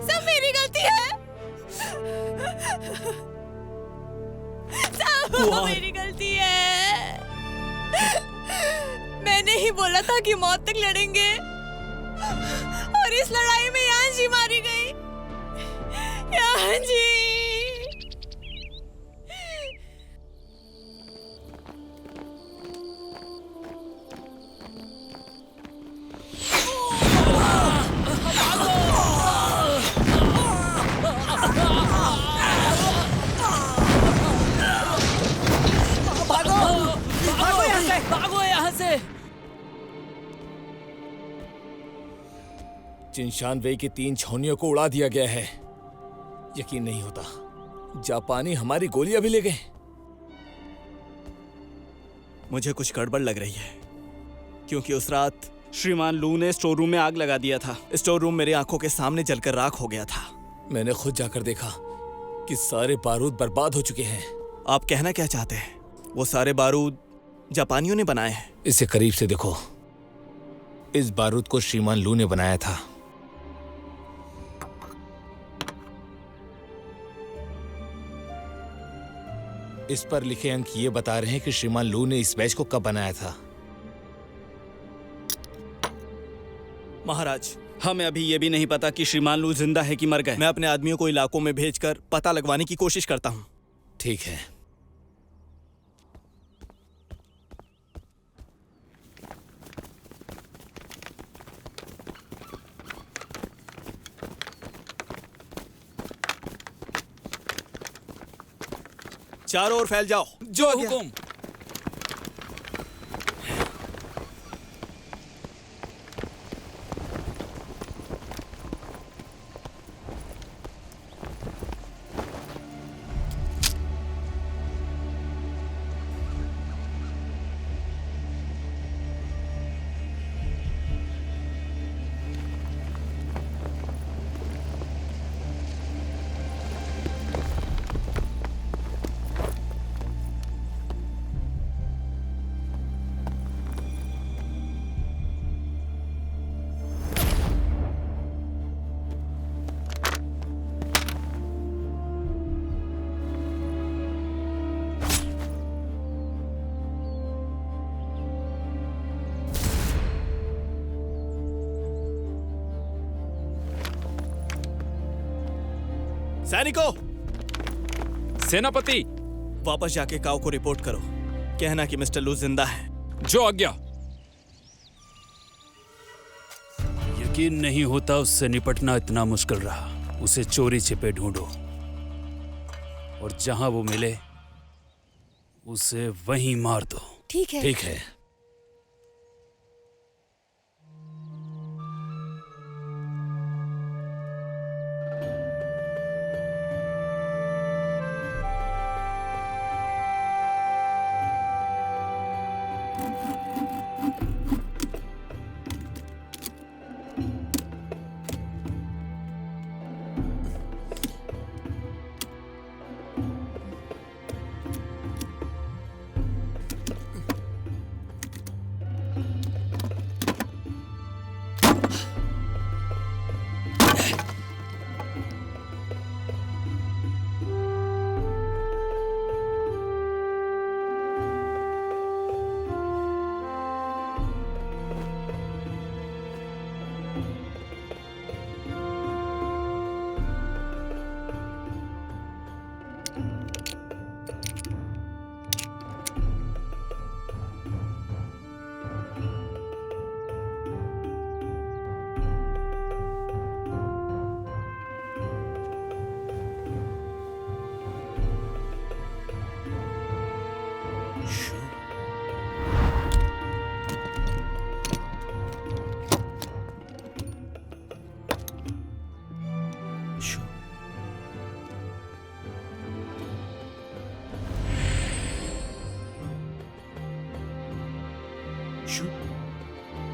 E: सब मेरी गलती है। सब मेरी गलती है। मैंने ही बोला था कि मौत तक लड़ेंगे, और इस लड़ाई में यांजी मारी गई। यांजी।
D: चिंशान वेई की 3 छावनियों को उड़ा दिया गया है। यकीन नहीं होता, जापानी हमारी गोलियां भी ले गए।
B: मुझे कुछ गड़बड़ लग रही है, क्योंकि उस रात श्रीमान लू ने स्टोर रूम में आग लगा दिया था। स्टोर रूम मेरी आंखों के सामने जलकर राख हो गया था।
D: मैंने खुद जाकर देखा कि सारे बारूद बर्बाद हो चुके हैं।
B: आप कहना क्या चाहते हैं? वो सारे बारूद जापानियों ने बनाए हैं?
D: इसे करीब से देखो। इस बारूद को श्रीमान लू ने बनाया था। इस पर लिखे अंक ये बता रहे हैं कि श्रीमान लू ने इस बैच को कब बनाया था।
B: महाराज, हमें अभी ये भी नहीं पता कि श्रीमान लू जिंदा है कि मर गए। मैं अपने आदमियों को इलाकों में भेजकर पता लगवाने की कोशिश करता हूँ।
D: ठीक है।
B: चारों ओर फैल जाओ।
C: जो हुकुम।
B: सैनिकों,
C: सेनापति,
B: वापस जाके काओ को रिपोर्ट करो। कहना कि मिस्टर लू जिंदा है।
C: जो आज्ञा। यकीन नहीं होता उससे निपटना इतना मुश्किल रहा। उसे चोरी छिपे ढूंढो और जहां वो मिले उसे वहीं मार दो।
A: ठीक है।
D: ठीक है।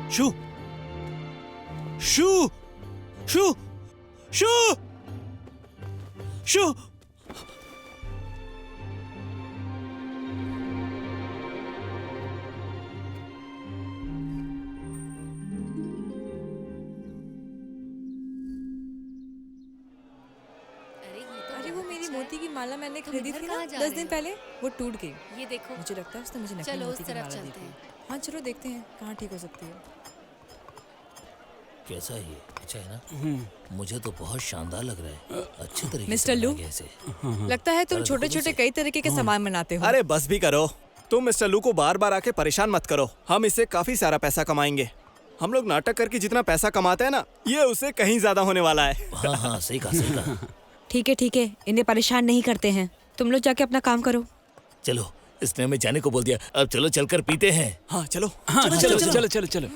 B: शू शू शू शू शू
E: अरे वो मेरी मोती की माला मैंने खरीदी
A: इधर
E: थी ना
A: कहाँ जा
E: 10
A: रहे
E: दिन
A: हैं?
E: पहले, वो टूट गई।
A: ये देखो।
E: मुझे लगता है उसने मुझे नकली
A: चलो
E: मोती
A: उस
E: की
A: तरफ
E: माला दी
A: चलते
E: थी।
A: हैं।
E: हाँ चलो देखते हैं कहाँ ठीक हो सकती है।
I: कैसा है ये? अच्छा है ना? मुझे तो बहुत शानदार लग रहा है। अच्छे तरीके
E: मिस्टर
I: से
E: लू,
I: बनाया गया इसे।
E: लगता है तुम
I: अरे
E: छोटे
I: देखो
E: छोटे
I: मुझे।
E: कई तरीके के सामान बनाते हो।
B: अरे बस भी करो। तुम मिस्टर लू को बार बार आके परेशान मत करो। हम इससे काफी सारा पैसा कमाएंगे। हम लोग नाटक करके जितना पैसा कमाते हैं ना, ये उससे कहीं ज्यादा होने वाला है।
I: हाँ हाँ, सही कहा, सही कहा।
E: ठीक है, इन्हें परेशान नहीं करते हैं। तुम लोग जाके अपना काम करो।
I: चलो, इसने हमें जाने को बोल दिया। अब चलो चलकर पीते हैं।
B: हाँ चलो।
C: हाँ, चलो चलो चलो चलो।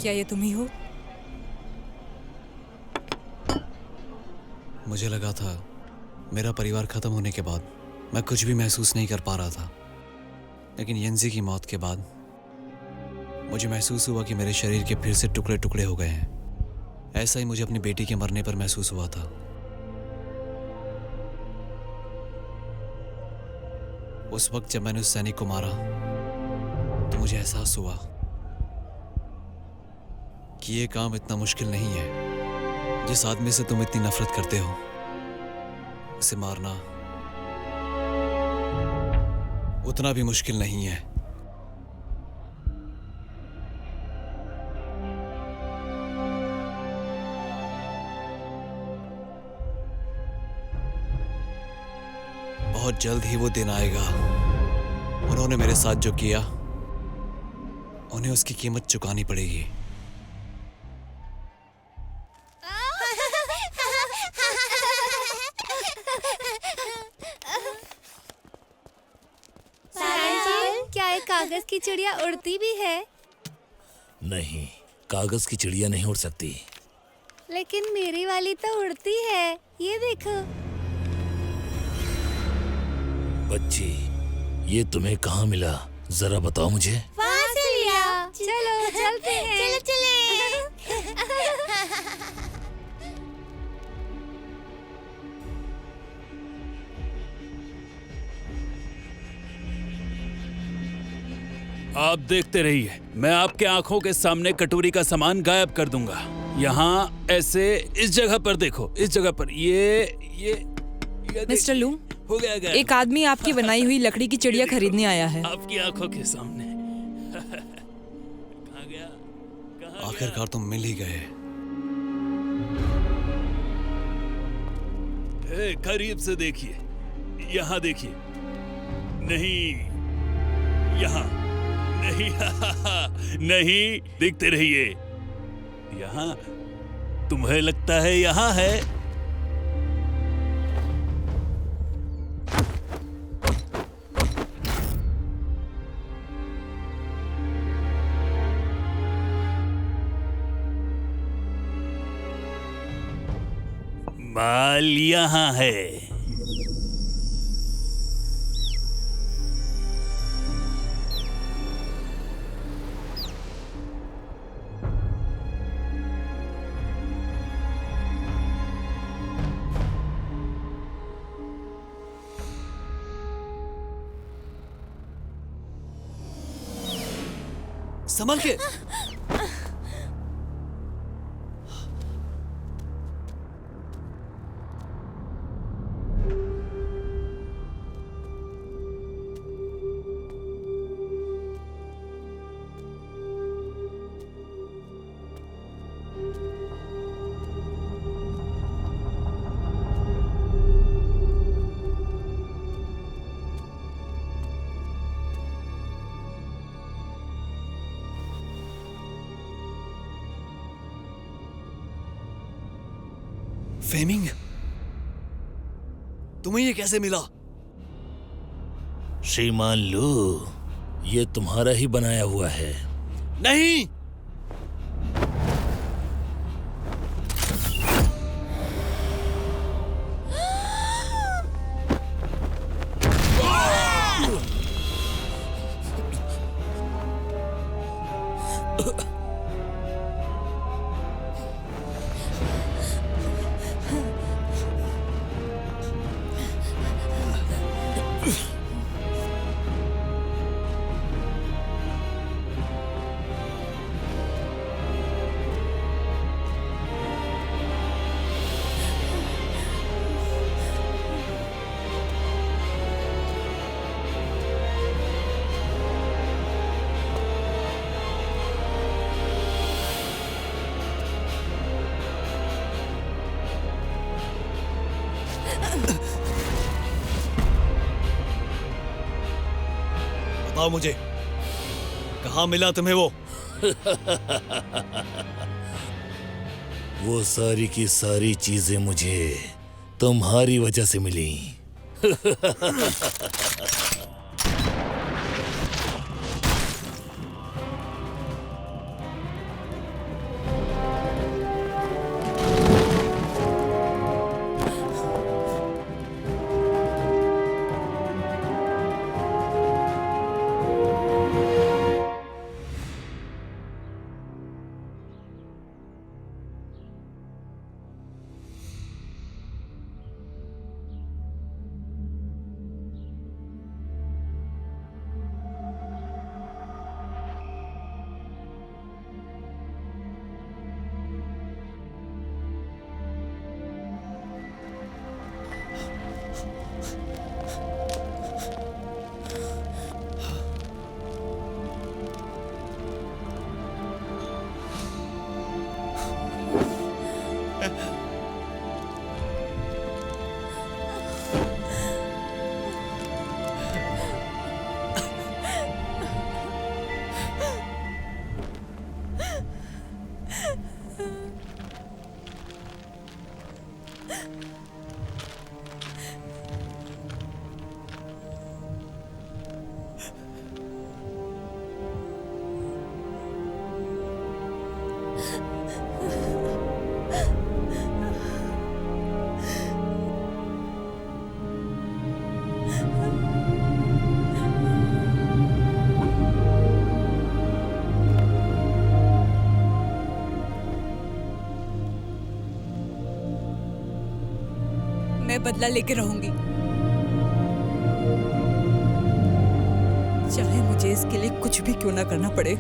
E: क्या ये तुम ही हो?
G: मुझे लगा था मेरा परिवार खत्म होने के बाद मैं कुछ भी महसूस नहीं कर पा रहा था, लेकिन येंजी की मौत के बाद मुझे महसूस हुआ कि मेरे शरीर के फिर से टुकड़े टुकड़े हो गए हैं। ऐसा ही मुझे अपनी बेटी के मरने पर महसूस हुआ था। उस वक्त जब मैंने उस सैनिक को मारा तो मुझे एहसास हुआ कि ये काम इतना मुश्किल नहीं है। जिस आदमी से तुम इतनी नफरत करते हो उसे मारना उतना भी मुश्किल नहीं है। बहुत जल्द ही वो दिन आएगा। उन्होंने मेरे साथ जो किया उन्हें उसकी कीमत चुकानी पड़ेगी।
H: क्या एक कागज की चिड़िया उड़ती भी है?
D: नहीं, कागज की चिड़िया नहीं उड़ सकती।
H: लेकिन मेरी वाली तो उड़ती है, ये देखो।
D: बच्ची, ये तुम्हें कहाँ मिला? जरा बताओ मुझे।
H: वहाँ से लिया। चलो चलते हैं। चलो चले।
C: आप देखते रहिए, मैं आपके आंखों के सामने कटोरी का सामान गायब कर दूंगा। यहाँ ऐसे इस जगह पर देखो, इस जगह पर ये
E: मिस्टर लू,
C: हो गया गायब।
E: एक आदमी आपकी बनाई हुई लकड़ी की चिड़िया खरीदने आया है।
C: आपकी आंखों के सामने। कहाँ गया? कहाँ
G: आखिरकार तुम मिल ही गए।
C: करीब से देखिए, यहाँ देखिए। नहीं, यहाँ नहीं। नहीं, देखते रहिए। यहाँ तुम्हें लगता है यहाँ है? माल यहाँ है।
G: संभल के। फेमिंग, तुम्हें ये कैसे मिला?
D: श्रीमान लू, ये तुम्हारा ही बनाया हुआ है।
G: नहीं, बताओ मुझे, कहाँ मिला तुम्हें वो?
D: वो सारी की सारी चीजें मुझे तुम्हारी वजह से मिली।
E: मैं बदला लेके रहूंगी, चाहे मुझे इसके लिए कुछ भी क्यों ना करना पड़े।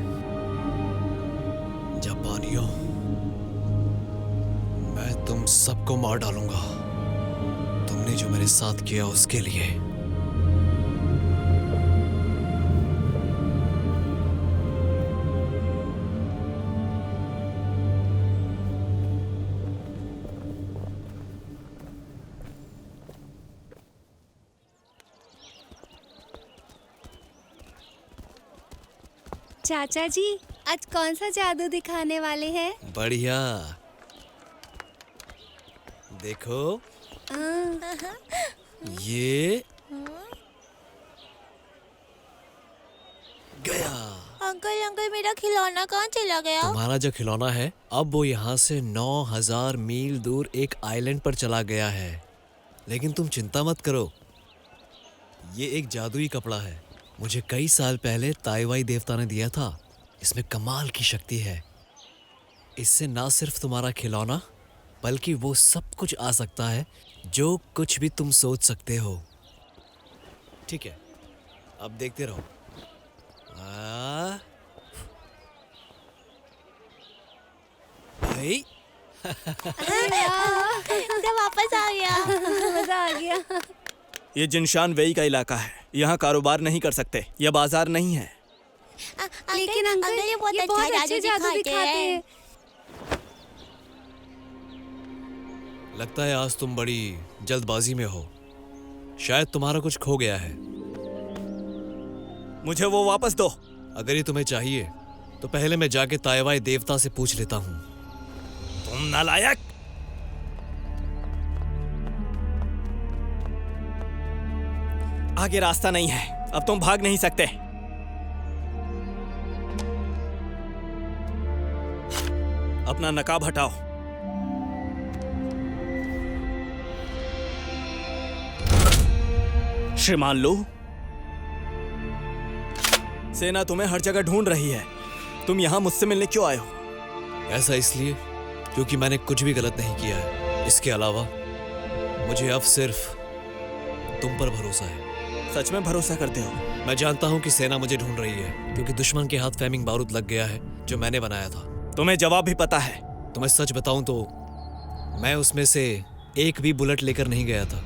G: जापानियों, मैं तुम सबको मार डालूंगा, तुमने जो मेरे साथ किया उसके लिए।
A: चाचा जी, आज कौन सा जादू दिखाने वाले हैं?
G: बढ़िया, देखो ये गया।
H: अंकल मेरा खिलौना कहाँ चला गया?
G: तुम्हारा जो खिलौना है अब वो यहाँ से 9000 मील दूर एक आइलैंड पर चला गया है। लेकिन तुम चिंता मत करो, ये एक जादुई कपड़ा है, मुझे कई साल पहले ताइवाई देवता ने दिया था। इसमें कमाल की शक्ति है, इससे ना सिर्फ तुम्हारा खिलौना बल्कि वो सब कुछ आ सकता है जो कुछ भी तुम सोच सकते हो। ठीक है, अब देखते रहो। भाई
H: वापस आ गया।
A: मजा आ गया।
B: ये जिनशान वेई का इलाका है, यहाँ कारोबार नहीं कर सकते, यह बाजार नहीं है।
A: लेकिन अंकल ये बहुत अच्छे जादू दिखाते हैं।
G: लगता है आज तुम बड़ी जल्दबाजी में हो, शायद तुम्हारा कुछ खो गया है।
B: मुझे वो वापस दो।
G: अगर ये तुम्हें चाहिए तो पहले मैं जाके ताइवाई देवता से पूछ लेता हूँ।
B: तुम नालायक! आगे रास्ता नहीं है, अब तुम भाग नहीं सकते। अपना नकाब हटाओ। श्रीमान लू, सेना तुम्हें हर जगह ढूंढ रही है, तुम यहां मुझसे मिलने क्यों आए हो?
G: ऐसा इसलिए क्योंकि मैंने कुछ भी गलत नहीं किया है। इसके अलावा मुझे अब सिर्फ तुम पर भरोसा है।
B: सच में भरोसा करते हो?
G: मैं जानता हूँ कि सेना मुझे ढूंढ रही है क्योंकि दुश्मन के हाथ फ्लेमिंग बारूद लग गया है जो मैंने बनाया था।
B: तुम्हें जवाब भी पता है?
G: तुम्हें सच बताऊं तो मैं उसमें से एक भी बुलेट लेकर नहीं गया था।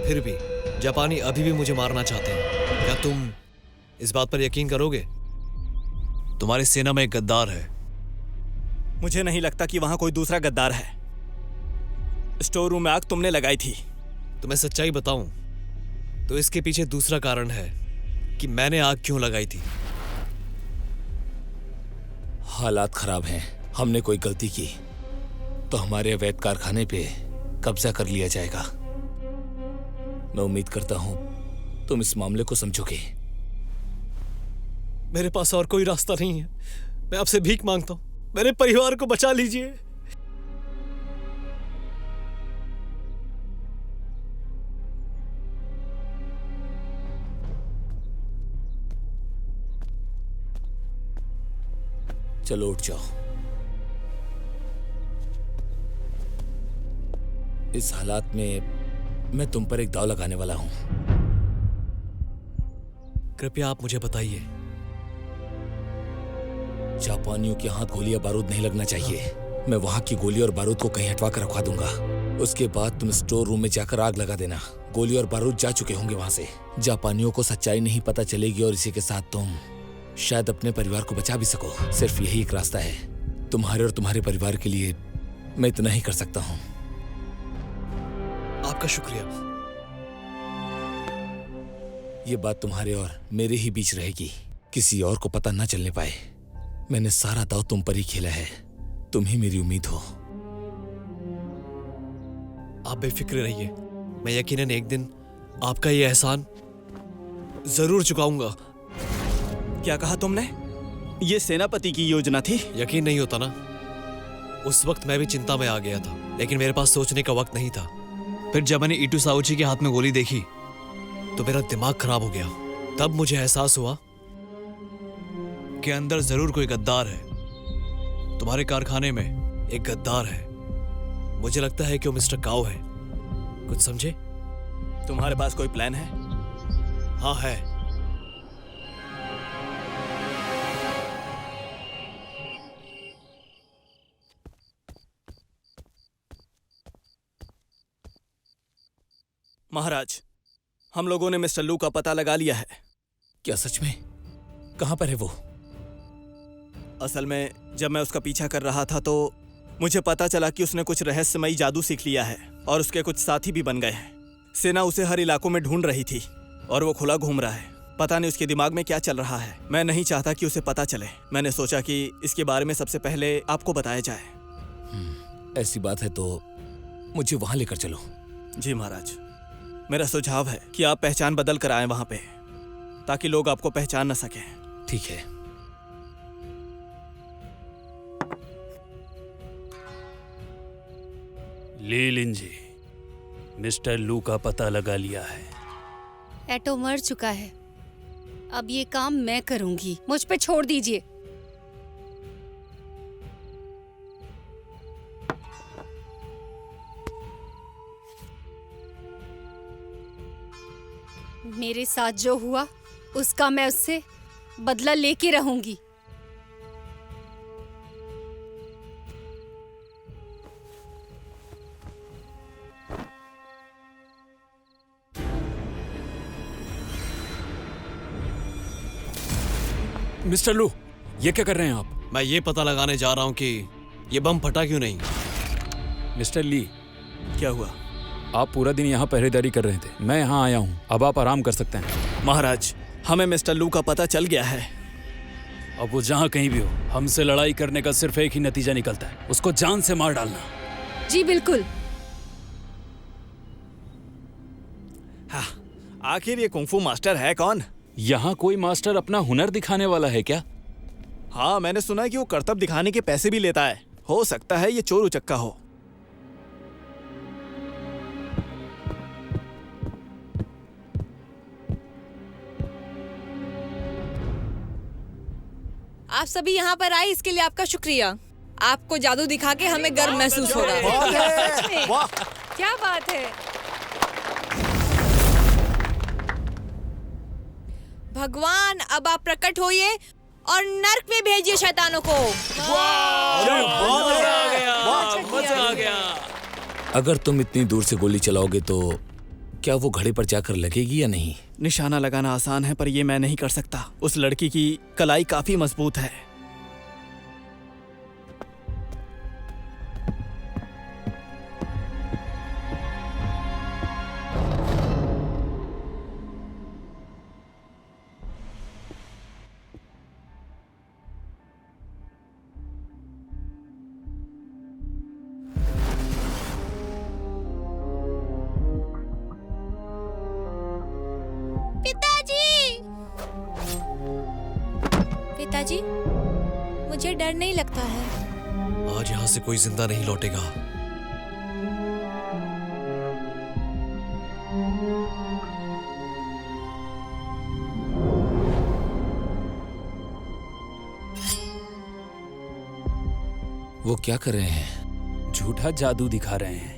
G: फिर भी जापानी अभी भी मुझे मारना चाहते हैं। क्या तुम इस बात पर यकीन करोगे? तुम्हारी सेना में एक गद्दार है।
B: मुझे नहीं लगता कि वहां कोई दूसरा गद्दार है। स्टोर रूम में आग तुमने लगाई थी।
G: तुम्हें सच्चाई बताऊं तो इसके पीछे दूसरा कारण है कि मैंने आग क्यों लगाई थी।
D: हालात खराब हैं, हमने कोई गलती की तो हमारे अवैध कारखाने पे कब्जा कर लिया जाएगा। मैं उम्मीद करता हूं तुम इस मामले को समझोगे।
G: मेरे पास और कोई रास्ता नहीं है, मैं आपसे भीख मांगता हूं, मेरे परिवार को बचा लीजिए।
D: चलो उठ जाओ। इस हालात में मैं तुम पर एक दाव लगाने वाला हूं।
G: कृपया आप मुझे बताइए।
D: जापानियों के हाथ गोलियां बारूद नहीं लगना चाहिए। मैं वहां की गोली और बारूद को कहीं हटवा कर रखवा दूंगा। उसके बाद तुम स्टोर रूम में जाकर आग लगा देना। गोली और बारूद जा चुके होंगे वहां से। जापानियों को सच्चाई नहीं पता चलेगी और इसी के साथ तुम शायद अपने परिवार को बचा भी सको। सिर्फ यही एक रास्ता है। तुम्हारे और तुम्हारे परिवार के लिए मैं इतना ही कर सकता हूँ।
G: आपका शुक्रिया।
D: ये बात तुम्हारे और मेरे ही बीच रहेगी, किसी और को पता न चलने पाए। मैंने सारा दाव तुम पर ही खेला है। तुम ही मेरी उम्मीद हो।
G: आप बेफिक्र रहिए, मैं यकीनन एक दिन आपका ये एहसान जरूर चुकाऊंगा।
B: क्या कहा तुमने? ये सेनापति की योजना थी?
G: यकीन नहीं होता ना। उस वक्त मैं भी चिंता में आ गया था, लेकिन मेरे पास सोचने का वक्त नहीं था। फिर जब मैंने ईटू साउची के हाथ में गोली देखी तो मेरा दिमाग खराब हो गया। तब मुझे एहसास हुआ कि अंदर जरूर कोई गद्दार है। तुम्हारे कारखाने में एक गद्दार है। मुझे लगता है कि वो मिस्टर काओ है। कुछ समझे?
B: तुम्हारे पास कोई प्लान है?
G: हाँ है।
B: महाराज, हम लोगों ने मिस्टर लू का पता लगा लिया है।
D: क्या सच में? कहां पर है वो?
B: असल में जब मैं उसका पीछा कर रहा था तो मुझे पता चला कि उसने कुछ रहस्यमयी जादू सीख लिया है और उसके कुछ साथी भी बन गए हैं। सेना उसे हर इलाकों में ढूंढ रही थी और वो खुला घूम रहा है। पता नहीं उसके दिमाग में क्या चल रहा है। मैं नहीं चाहता कि उसे पता चले। मैंने सोचा कि इसके बारे में सबसे पहले आपको बताया जाए।
D: ऐसी बात है तो मुझे वहां लेकर चलो।
B: जी महाराज, मेरा सुझाव है कि आप पहचान बदल कर आए वहां पे, ताकि लोग आपको पहचान न सकें।
D: ठीक है।
C: ली लिंजी, मिस्टर लू का पता लगा लिया है।
A: एटो मर चुका है। अब ये काम मैं करूंगी। मुझ पे छोड़ दीजिए। मेरे साथ जो हुआ उसका मैं उससे बदला लेके रहूंगी।
C: मिस्टर लू, ये क्या कर रहे हैं आप?
G: मैं ये पता लगाने जा रहा हूं कि ये बम फटा क्यों नहीं।
C: मिस्टर ली,
B: क्या हुआ?
C: आप पूरा दिन यहाँ पहरेदारी कर रहे थे। मैं यहाँ आया हूँ, अब आप आराम कर सकते हैं।
B: महाराज, हमें मिस्टर लू का पता चल गया है।
C: अब वो जहाँ कहीं भी हो, हमसे लड़ाई करने का सिर्फ एक ही नतीजा निकलता है, उसको जान से मार डालना।
A: जी बिल्कुल।
B: हाँ, आखिर ये कुंफू मास्टर है कौन?
C: यहाँ कोई मास्टर अपना हुनर दिखाने वाला है क्या?
B: हाँ, मैंने सुना है कि वो करतब दिखाने के पैसे भी लेता है। हो सकता है ये चोर उचक्का हो।
E: आप सभी यहाँ पर आए इसके लिए आपका शुक्रिया। आपको जादू दिखा के हमें गर्व महसूस हो रहा है। सच में। क्या बात है। भगवान, अब आप प्रकट होइए और नर्क में भेजिए शैतानों को।
G: मजा आ गया।
D: अगर तुम इतनी दूर से गोली चलाओगे तो क्या वो घड़े पर जाकर लगेगी या नहीं?
B: निशाना लगाना आसान है, पर ये मैं नहीं कर सकता। उस लड़की की कलाई काफी मजबूत है।
E: पिताजी, मुझे डर नहीं लगता है।
G: आज यहाँ से कोई जिंदा नहीं लौटेगा।
D: वो क्या कर रहे हैं?
C: झूठा जादू दिखा रहे हैं।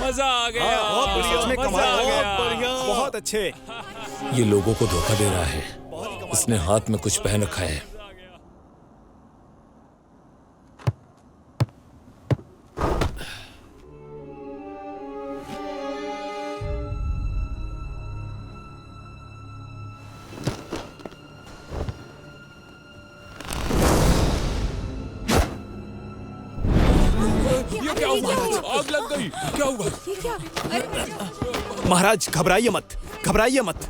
C: मजा आ गया।
B: सच में कमाल हो गया। बहुत अच्छे।
D: ये लोगों को धोखा दे रहा है। इसने हाथ में कुछ पहन रखा है।
K: क्या हुआ? आग लग गई, क्या हुआ?
E: ये क्या? अरे
B: महाराज घबराइए मत, घबराइए मत।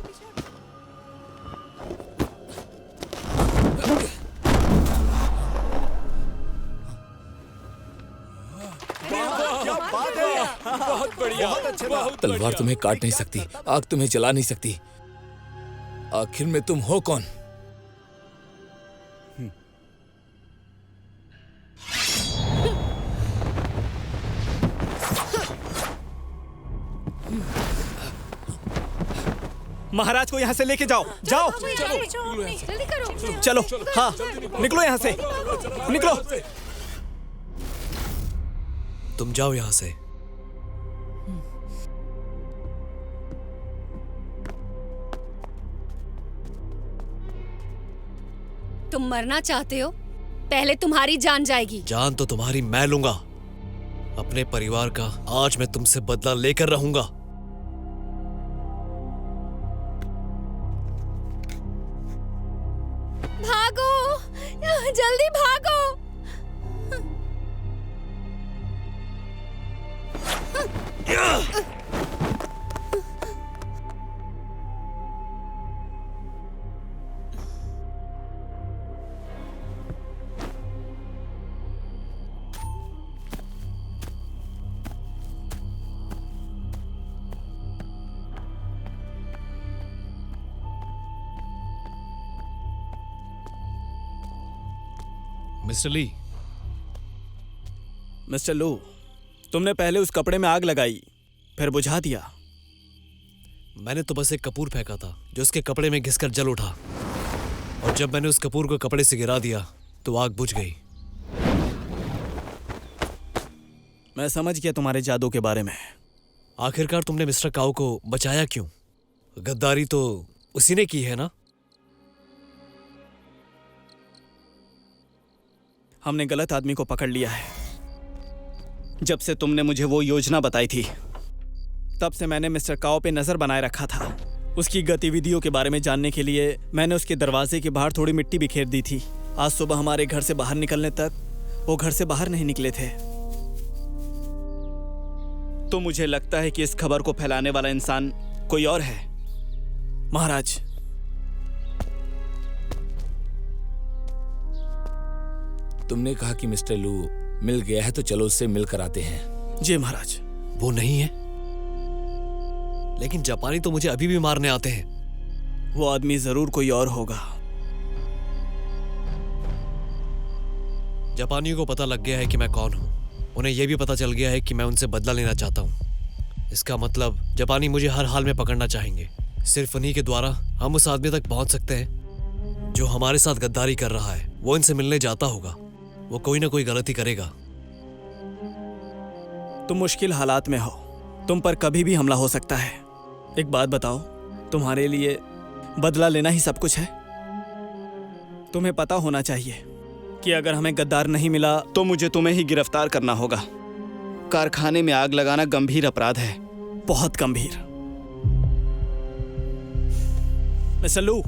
K: बहुत बढ़िया, बहुत
D: तलवार
K: बढ़िया।
D: तुम्हें काट नहीं सकती, आग तुम्हें जला नहीं सकती। आखिर में तुम हो कौन?
B: महाराज को यहाँ से लेके जाओ, जाओ।
A: जल्दी करो।
B: चलो, हाँ, निकलो यहाँ से, निकलो।
G: तुम जाओ यहाँ से।
A: तुम मरना चाहते हो? पहले तुम्हारी जान जाएगी।
G: जान तो तुम्हारी मैं लूंगा। अपने परिवार का आज मैं तुमसे बदला लेकर रहूंगा।
A: भागो, जल्दी भागो।
G: मिस्टर ली,
B: मिस्टर लू, तुमने पहले उस कपड़े में आग लगाई, फिर बुझा दिया।
G: मैंने तो बस एक कपूर फेंका था जो उसके कपड़े में घिसकर जल उठा, और जब मैंने उस कपूर को कपड़े से गिरा दिया तो आग बुझ गई।
B: मैं समझ गया तुम्हारे जादू के बारे में।
G: आखिरकार तुमने मिस्टर काऊ को बचाया क्यों? गद्दारी तो उसी ने की है ना?
B: हमने गलत आदमी को पकड़ लिया है। जब से तुमने मुझे वो योजना बताई थी, तब से मैंने मिस्टर काओ पे नजर बनाए रखा था। उसकी गतिविधियों के बारे में जानने के लिए मैंने उसके दरवाजे के बाहर थोड़ी मिट्टी बिखेर दी थी। आज सुबह हमारे घर से बाहर निकलने तक वो घर से बाहर नहीं निकले थे। तो मुझे लगता है कि इस खबर को फैलाने वाला इंसान कोई और है। महाराज,
D: तुमने कहा कि मिस्टर लू मिल गया है, तो चलो उससे मिलकर आते हैं।
B: जी महाराज।
G: वो नहीं है, लेकिन जापानी तो मुझे अभी भी मारने आते हैं।
B: वो आदमी जरूर कोई और होगा।
G: जापानियों को पता लग गया है कि मैं कौन हूं। उन्हें यह भी पता चल गया है कि मैं उनसे बदला लेना चाहता हूं। इसका मतलब जापानी मुझे हर हाल में पकड़ना चाहेंगे। सिर्फ उन्हीं के द्वारा हम उस आदमी तक पहुंच सकते हैं जो हमारे साथ गद्दारी कर रहा है। वो इनसे मिलने जाता होगा, वो कोई ना कोई गलती करेगा।
B: तुम मुश्किल हालात में हो, तुम पर कभी भी हमला हो सकता है। एक बात बताओ, तुम्हारे लिए बदला लेना ही सब कुछ है? तुम्हें पता होना चाहिए कि अगर हमें गद्दार नहीं मिला तो मुझे तुम्हें ही गिरफ्तार करना होगा। कारखाने में आग लगाना गंभीर अपराध है, बहुत गंभीर। मिस्टर लू,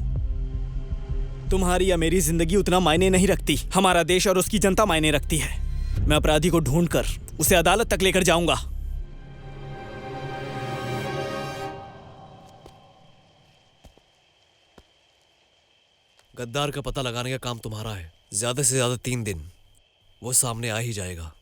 B: तुम्हारी या मेरी जिंदगी उतना मायने नहीं रखती। हमारा देश और उसकी जनता मायने रखती है। मैं अपराधी को ढूंढकर उसे अदालत तक लेकर जाऊंगा।
G: गद्दार का पता लगाने का काम तुम्हारा है। ज्यादा से ज्यादा 3 दिन, वो सामने आ ही जाएगा।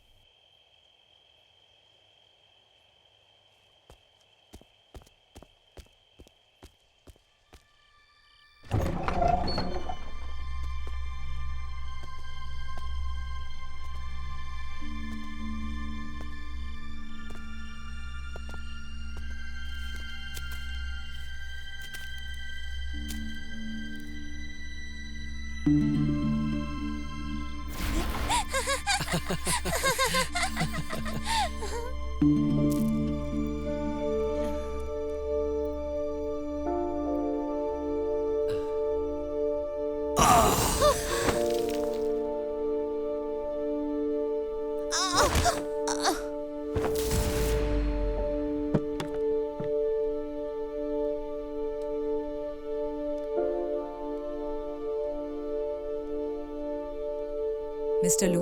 E: मिस्टर लू,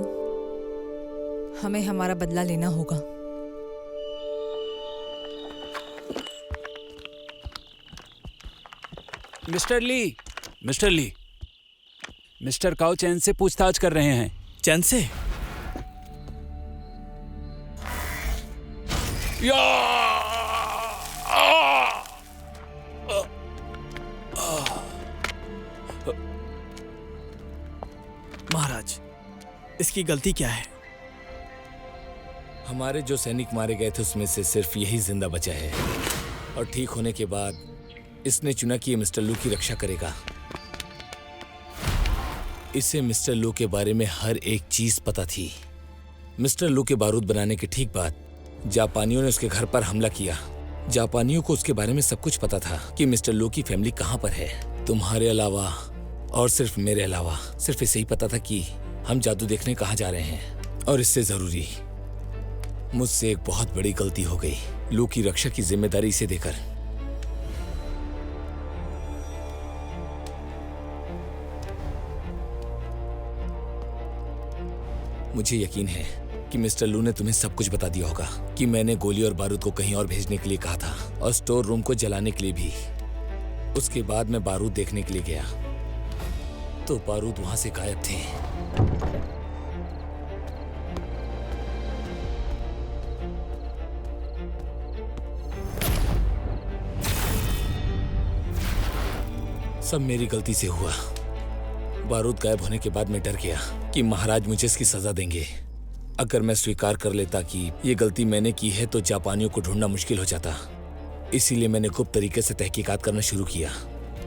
E: हमें हमारा बदला लेना होगा।
C: मिस्टर ली, मिस्टर काओ चैन से पूछताछ कर रहे हैं।
B: चैन से? महाराज, इसकी गलती क्या है?
D: हमारे जो सैनिक मारे गए थे उसमें से सिर्फ यही जिंदा बचा है, और ठीक होने के बाद इसने चुना कि ये मिस्टर लू की रक्षा करेगा। इसे मिस्टर लू के बारे में हर एक चीज पता थी। मिस्टर लू के बारूद बनाने के ठीक बाद जापानियों ने उसके घर पर हमला किया। जापानियों को उसके बारे में सब कुछ पता था कि मिस्टर लू की फैमिली कहाँ पर है। तुम्हारे अलावा और सिर्फ मेरे अलावा सिर्फ इसे ही पता था कि हम जादू देखने कहाँ जा रहे हैं। और इससे जरूरी, मुझसे एक बहुत बड़ी गलती हो गई लू की रक्षा की जिम्मेदारी इसे देकर। मुझे यकीन है कि मिस्टर लू ने तुम्हें सब कुछ बता दिया होगा कि मैंने गोली और बारूद को कहीं और भेजने के लिए कहा था, और स्टोर रूम को जलाने के लिए भी। उसके बाद मैं बारूद देखने के लिए गया तो बारूद वहां से गायब थे। सब मेरी गलती से हुआ। बारूद गायब होने के बाद मैं डर गया कि महाराज मुझे इसकी सजा देंगे। अगर मैं स्वीकार कर लेता कि ये गलती मैंने की है तो जापानियों को ढूंढना मुश्किल हो जाता। इसीलिए मैंने गुप्त तरीके से तहकीकात करना शुरू किया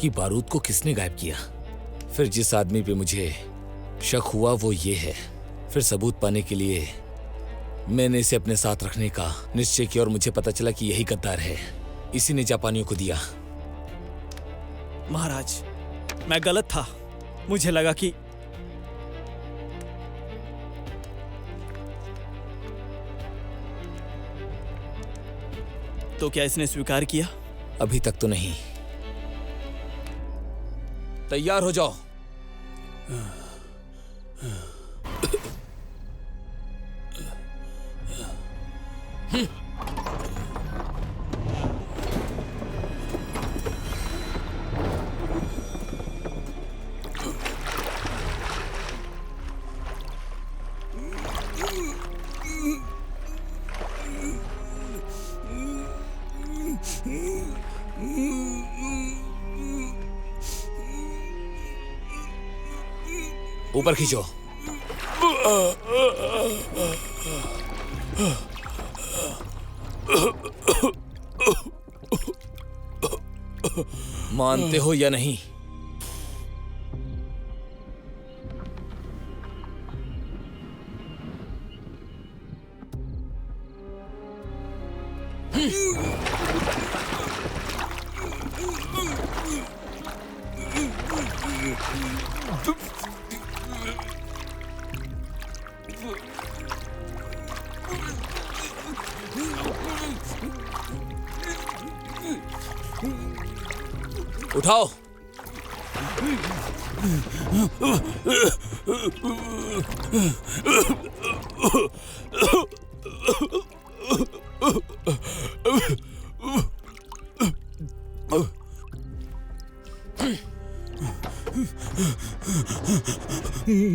D: कि बारूद को किसने गायब किया। फिर जिस आदमी पे मुझे शक हुआ वो ये है। फिर सबूत पाने के लिए मैंने इसे अपने साथ रखने का निश्चय किया, और मुझे पता चला कि यही गद्दार है। इसी ने जापानियों को दिया।
B: महाराज, मैं गलत था। मुझे लगा कि तो क्या इसने स्वीकार किया?
D: अभी तक तो नहीं। तैयार हो जाओ। ऊपर खींचो। मानते हो या नहीं? उठाओ।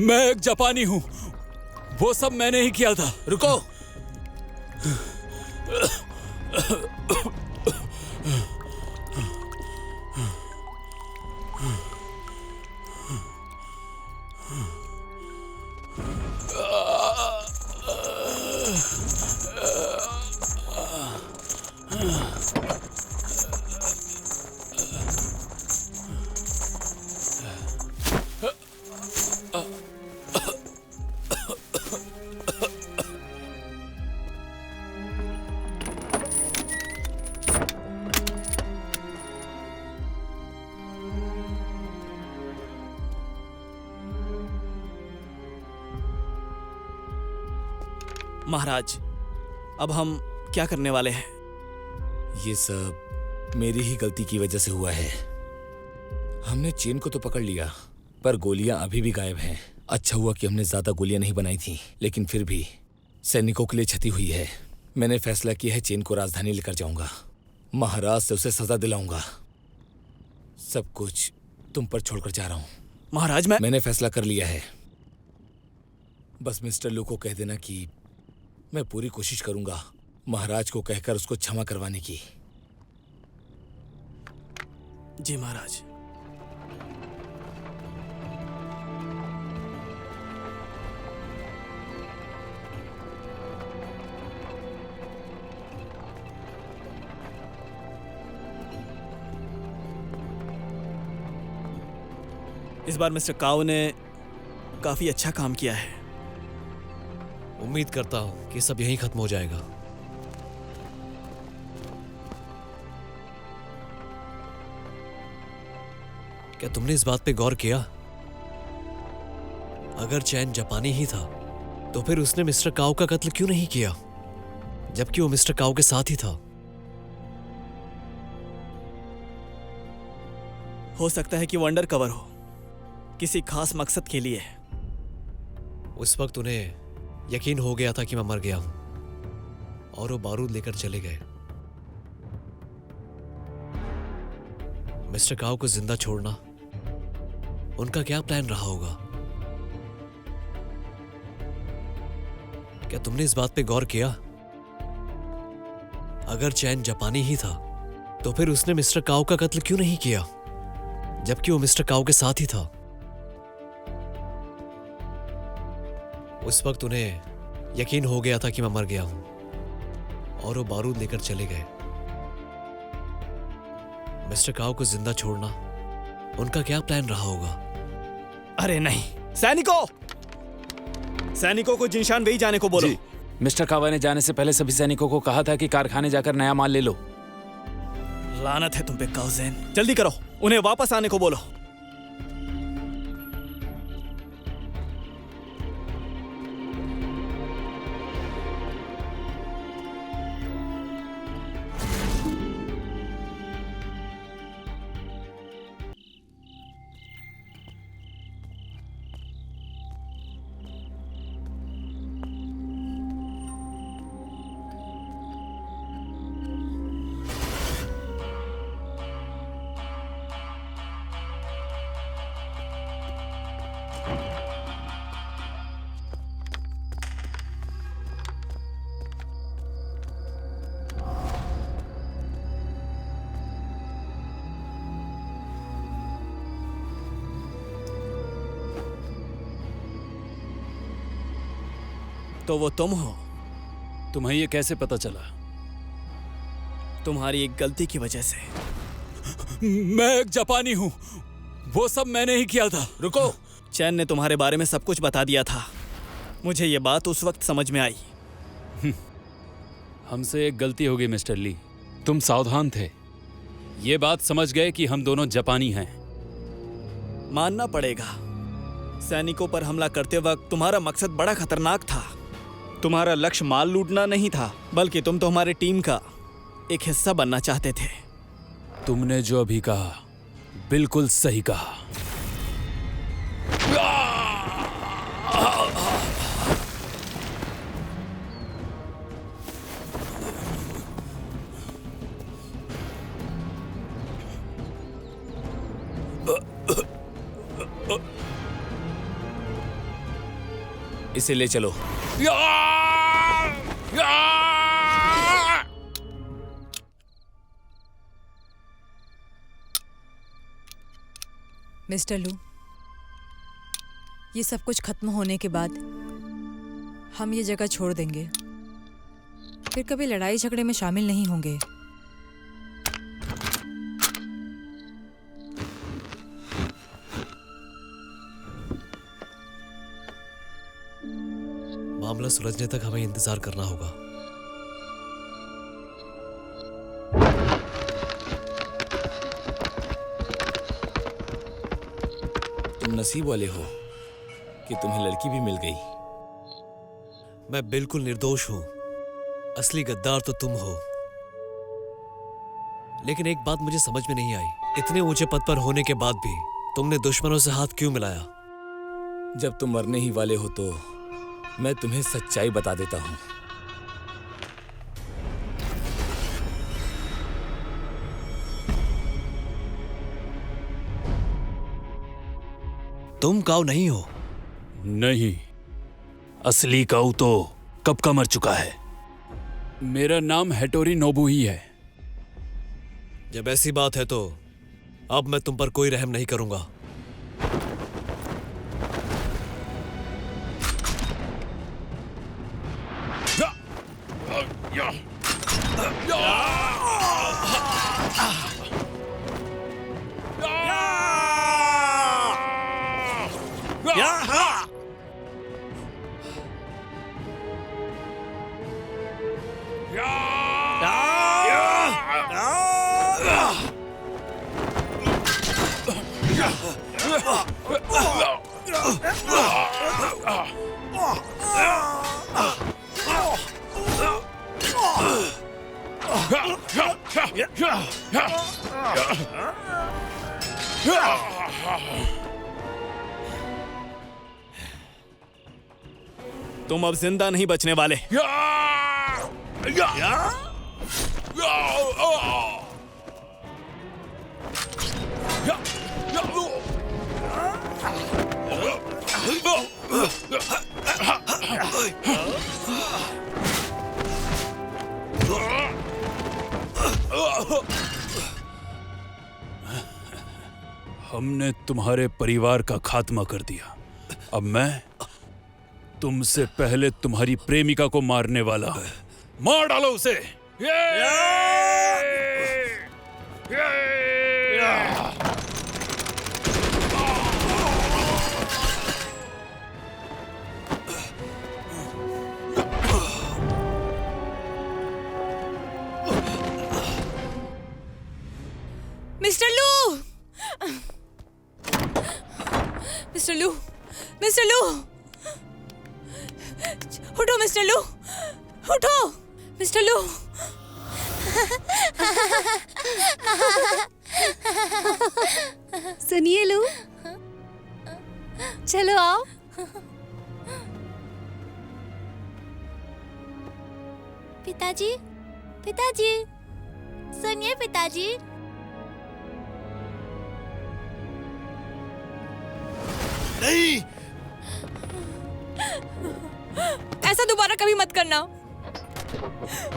C: मैं एक जापानी हूं, वो सब मैंने ही किया था।
D: रुको।
B: महाराज, अब हम क्या करने वाले हैं?
D: ये सब मेरी ही गलती की वजह से हुआ है। हमने चेन को तो पकड़ लिया, पर गोलियां अभी भी गायब हैं। अच्छा हुआ कि हमने ज्यादा गोलियां नहीं बनाई थी, लेकिन फिर भी सैनिकों के लिए क्षति हुई है। मैंने फैसला किया है चेन को राजधानी लेकर जाऊंगा। महाराज से उसे सजा दिलाऊंगा। सब कुछ तुम पर छोड़कर जा रहा हूं।
B: महाराज
D: मैंने फैसला कर लिया है। बस मिस्टर लू को कह देना कि मैं पूरी कोशिश करूंगा महाराज को कहकर उसको क्षमा करवाने की।
B: जी महाराज। इस बार मिस्टर काओ ने काफी अच्छा काम किया है।
G: उम्मीद करता हूं कि सब यहीं खत्म हो जाएगा। क्या तुमने इस बात पे गौर किया? अगर चैन जापानी ही था तो फिर उसने मिस्टर काओ का कत्ल क्यों नहीं किया, जबकि वो मिस्टर काओ के साथ ही था?
B: हो सकता है कि वो अंडर कवर हो, किसी खास मकसद के लिए।
G: उस वक्त उन्हें यकीन हो गया था कि मैं मर गया हूं और वो बारूद लेकर चले गए। मिस्टर काओ को जिंदा छोड़ना उनका क्या प्लान रहा होगा? क्या तुमने इस बात पे गौर किया? अगर चैन जापानी ही था तो फिर उसने मिस्टर काओ का कत्ल क्यों नहीं किया, जबकि वो मिस्टर काओ के साथ ही था? उस वक्त उन्हें यकीन हो गया था कि मैं मर गया हूं और वो बारूद लेकर चले गए। मिस्टर काओ को जिंदा छोड़ना उनका क्या प्लान रहा होगा?
B: अरे नहीं, सैनिकों को जिनशान वही जाने को बोलो।
C: जी, मिस्टर कावा ने जाने से पहले सभी सैनिकों को कहा था कि कारखाने जाकर नया माल ले लो।
B: लानत है तुम पे काउज़ेन, जल्दी करो, उन्हें वापस आने को बोलो। तो वो तुम हो?
C: तुम्हें ये कैसे पता चला?
B: तुम्हारी एक गलती की वजह से।
C: मैं एक जापानी हूं, वो सब मैंने ही किया था।
B: रुको, चैन ने तुम्हारे बारे में सब कुछ बता दिया था। मुझे ये बात उस वक्त समझ में आई।
C: हमसे एक गलती हो गई मिस्टर ली। तुम सावधान थे, ये बात समझ गए कि हम दोनों जापानी हैं।
B: मानना पड़ेगा, सैनिकों पर हमला करते वक्त तुम्हारा मकसद बड़ा खतरनाक था। तुम्हारा लक्ष्य माल लूटना नहीं था, बल्कि तुम तो हमारी टीम का एक हिस्सा बनना चाहते थे।
C: तुमने जो अभी कहा बिल्कुल सही कहा।
D: इसे ले चलो।
E: मिस्टर लू, ये सब कुछ खत्म होने के बाद हम ये जगह छोड़ देंगे, फिर कभी लड़ाई झगड़े में शामिल नहीं होंगे।
G: मामला सुलझने तक हमें इंतजार करना होगा।
D: तुम नसीब वाले हो कि तुम्हें लड़की भी मिल गई।
G: मैं बिल्कुल निर्दोष हूं, असली गद्दार तो तुम हो। लेकिन एक बात मुझे समझ में नहीं आई, इतने ऊंचे पद पर होने के बाद भी तुमने दुश्मनों से हाथ क्यों मिलाया?
D: जब तुम मरने ही वाले हो तो मैं तुम्हें सच्चाई बता देता हूँ।
G: तुम काऊ नहीं हो।
C: नहीं, असली काऊ तो कब का मर चुका है। मेरा नाम हेटोरी नोबू ही है।
G: जब ऐसी बात है तो अब मैं तुम पर कोई रहम नहीं करूंगा।
B: तुम अब जिंदा नहीं बचने वाले।
C: हमने तुम्हारे परिवार का खात्मा कर दिया। अब मैं तुमसे पहले तुम्हारी प्रेमिका को मारने वाला हूं। मार डालो उसे।
E: मिस्टर लू, मिस्टर लू, मिस्टर लू, उठो मिस्टर लू, उठो मिस्टर लू।
A: सुनिए लू, चलो आओ।
H: पिताजी, पिताजी, सुनिए पिताजी।
G: नहीं,
E: ऐसा दोबारा कभी मत करना।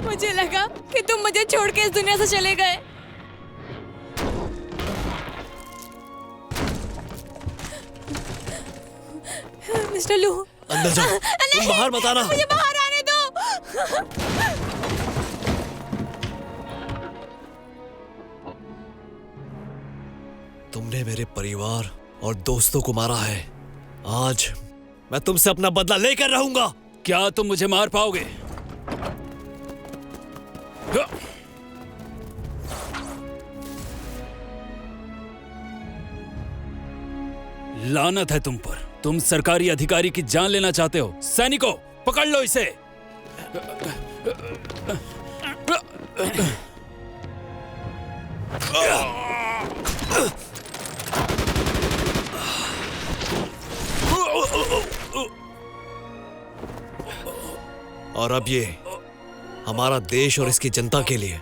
E: मुझे लगा कि तुम मुझे छोड़ के इस दुनिया से चले गए। मिस्टर लू,
G: अंदर जाओ। तुम बाहर मत आना।
E: मुझे बाहर आने दो।
G: तुमने मेरे परिवार और दोस्तों को मारा है। आज मैं तुमसे अपना बदला लेकर रहूंगा।
C: क्या तुम मुझे मार पाओगे? लानत है तुम पर। तुम सरकारी अधिकारी की जान लेना चाहते हो। सैनिकों, पकड़ लो इसे।
G: और अब ये हमारा देश और इसकी जनता के लिए।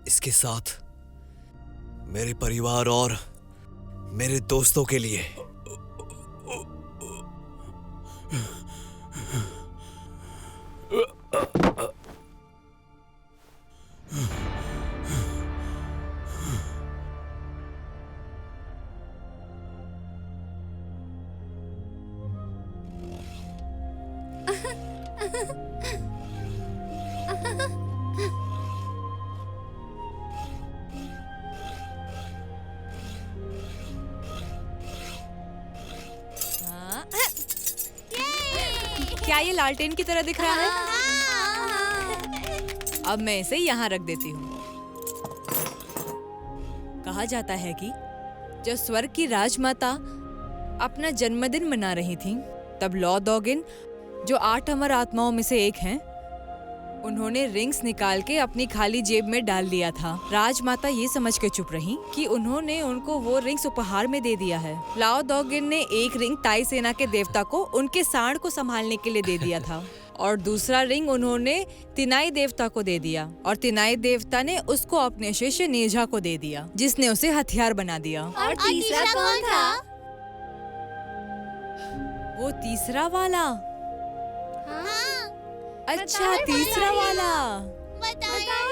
G: इसके साथ मेरे परिवार और मेरे दोस्तों के लिए।
E: क्या ये लालटेन की तरह दिख रहा है? अब मैं इसे यहाँ रख देती हूँ। कहा जाता है कि जब स्वर्ग की राजमाता अपना जन्मदिन मना रही थी, तब लॉ डॉगिन, जो 8 अमर आत्माओं में से एक हैं, उन्होंने रिंग्स निकाल के अपनी खाली जेब में डाल दिया था। राजमाता ये समझ के चुप रही कि उन्होंने उनको वो रिंग्स उपहार में दे दिया है। लाओ दोगिन ने एक रिंग ताई सेना के देवता को उनके सांड को संभालने के लिए दे दिया था और दूसरा रिंग उन्होंने तिनाई देवता को दे दिया और तिनाई देवता ने उसको अपने शिष्य नीझा को दे दिया, जिसने उसे हथियार बना दिया।
H: और तीसरा कौन था?
E: वो तीसरा वाला।
H: हाँ,
E: अच्छा, तीसरा वाला।
H: बताइए।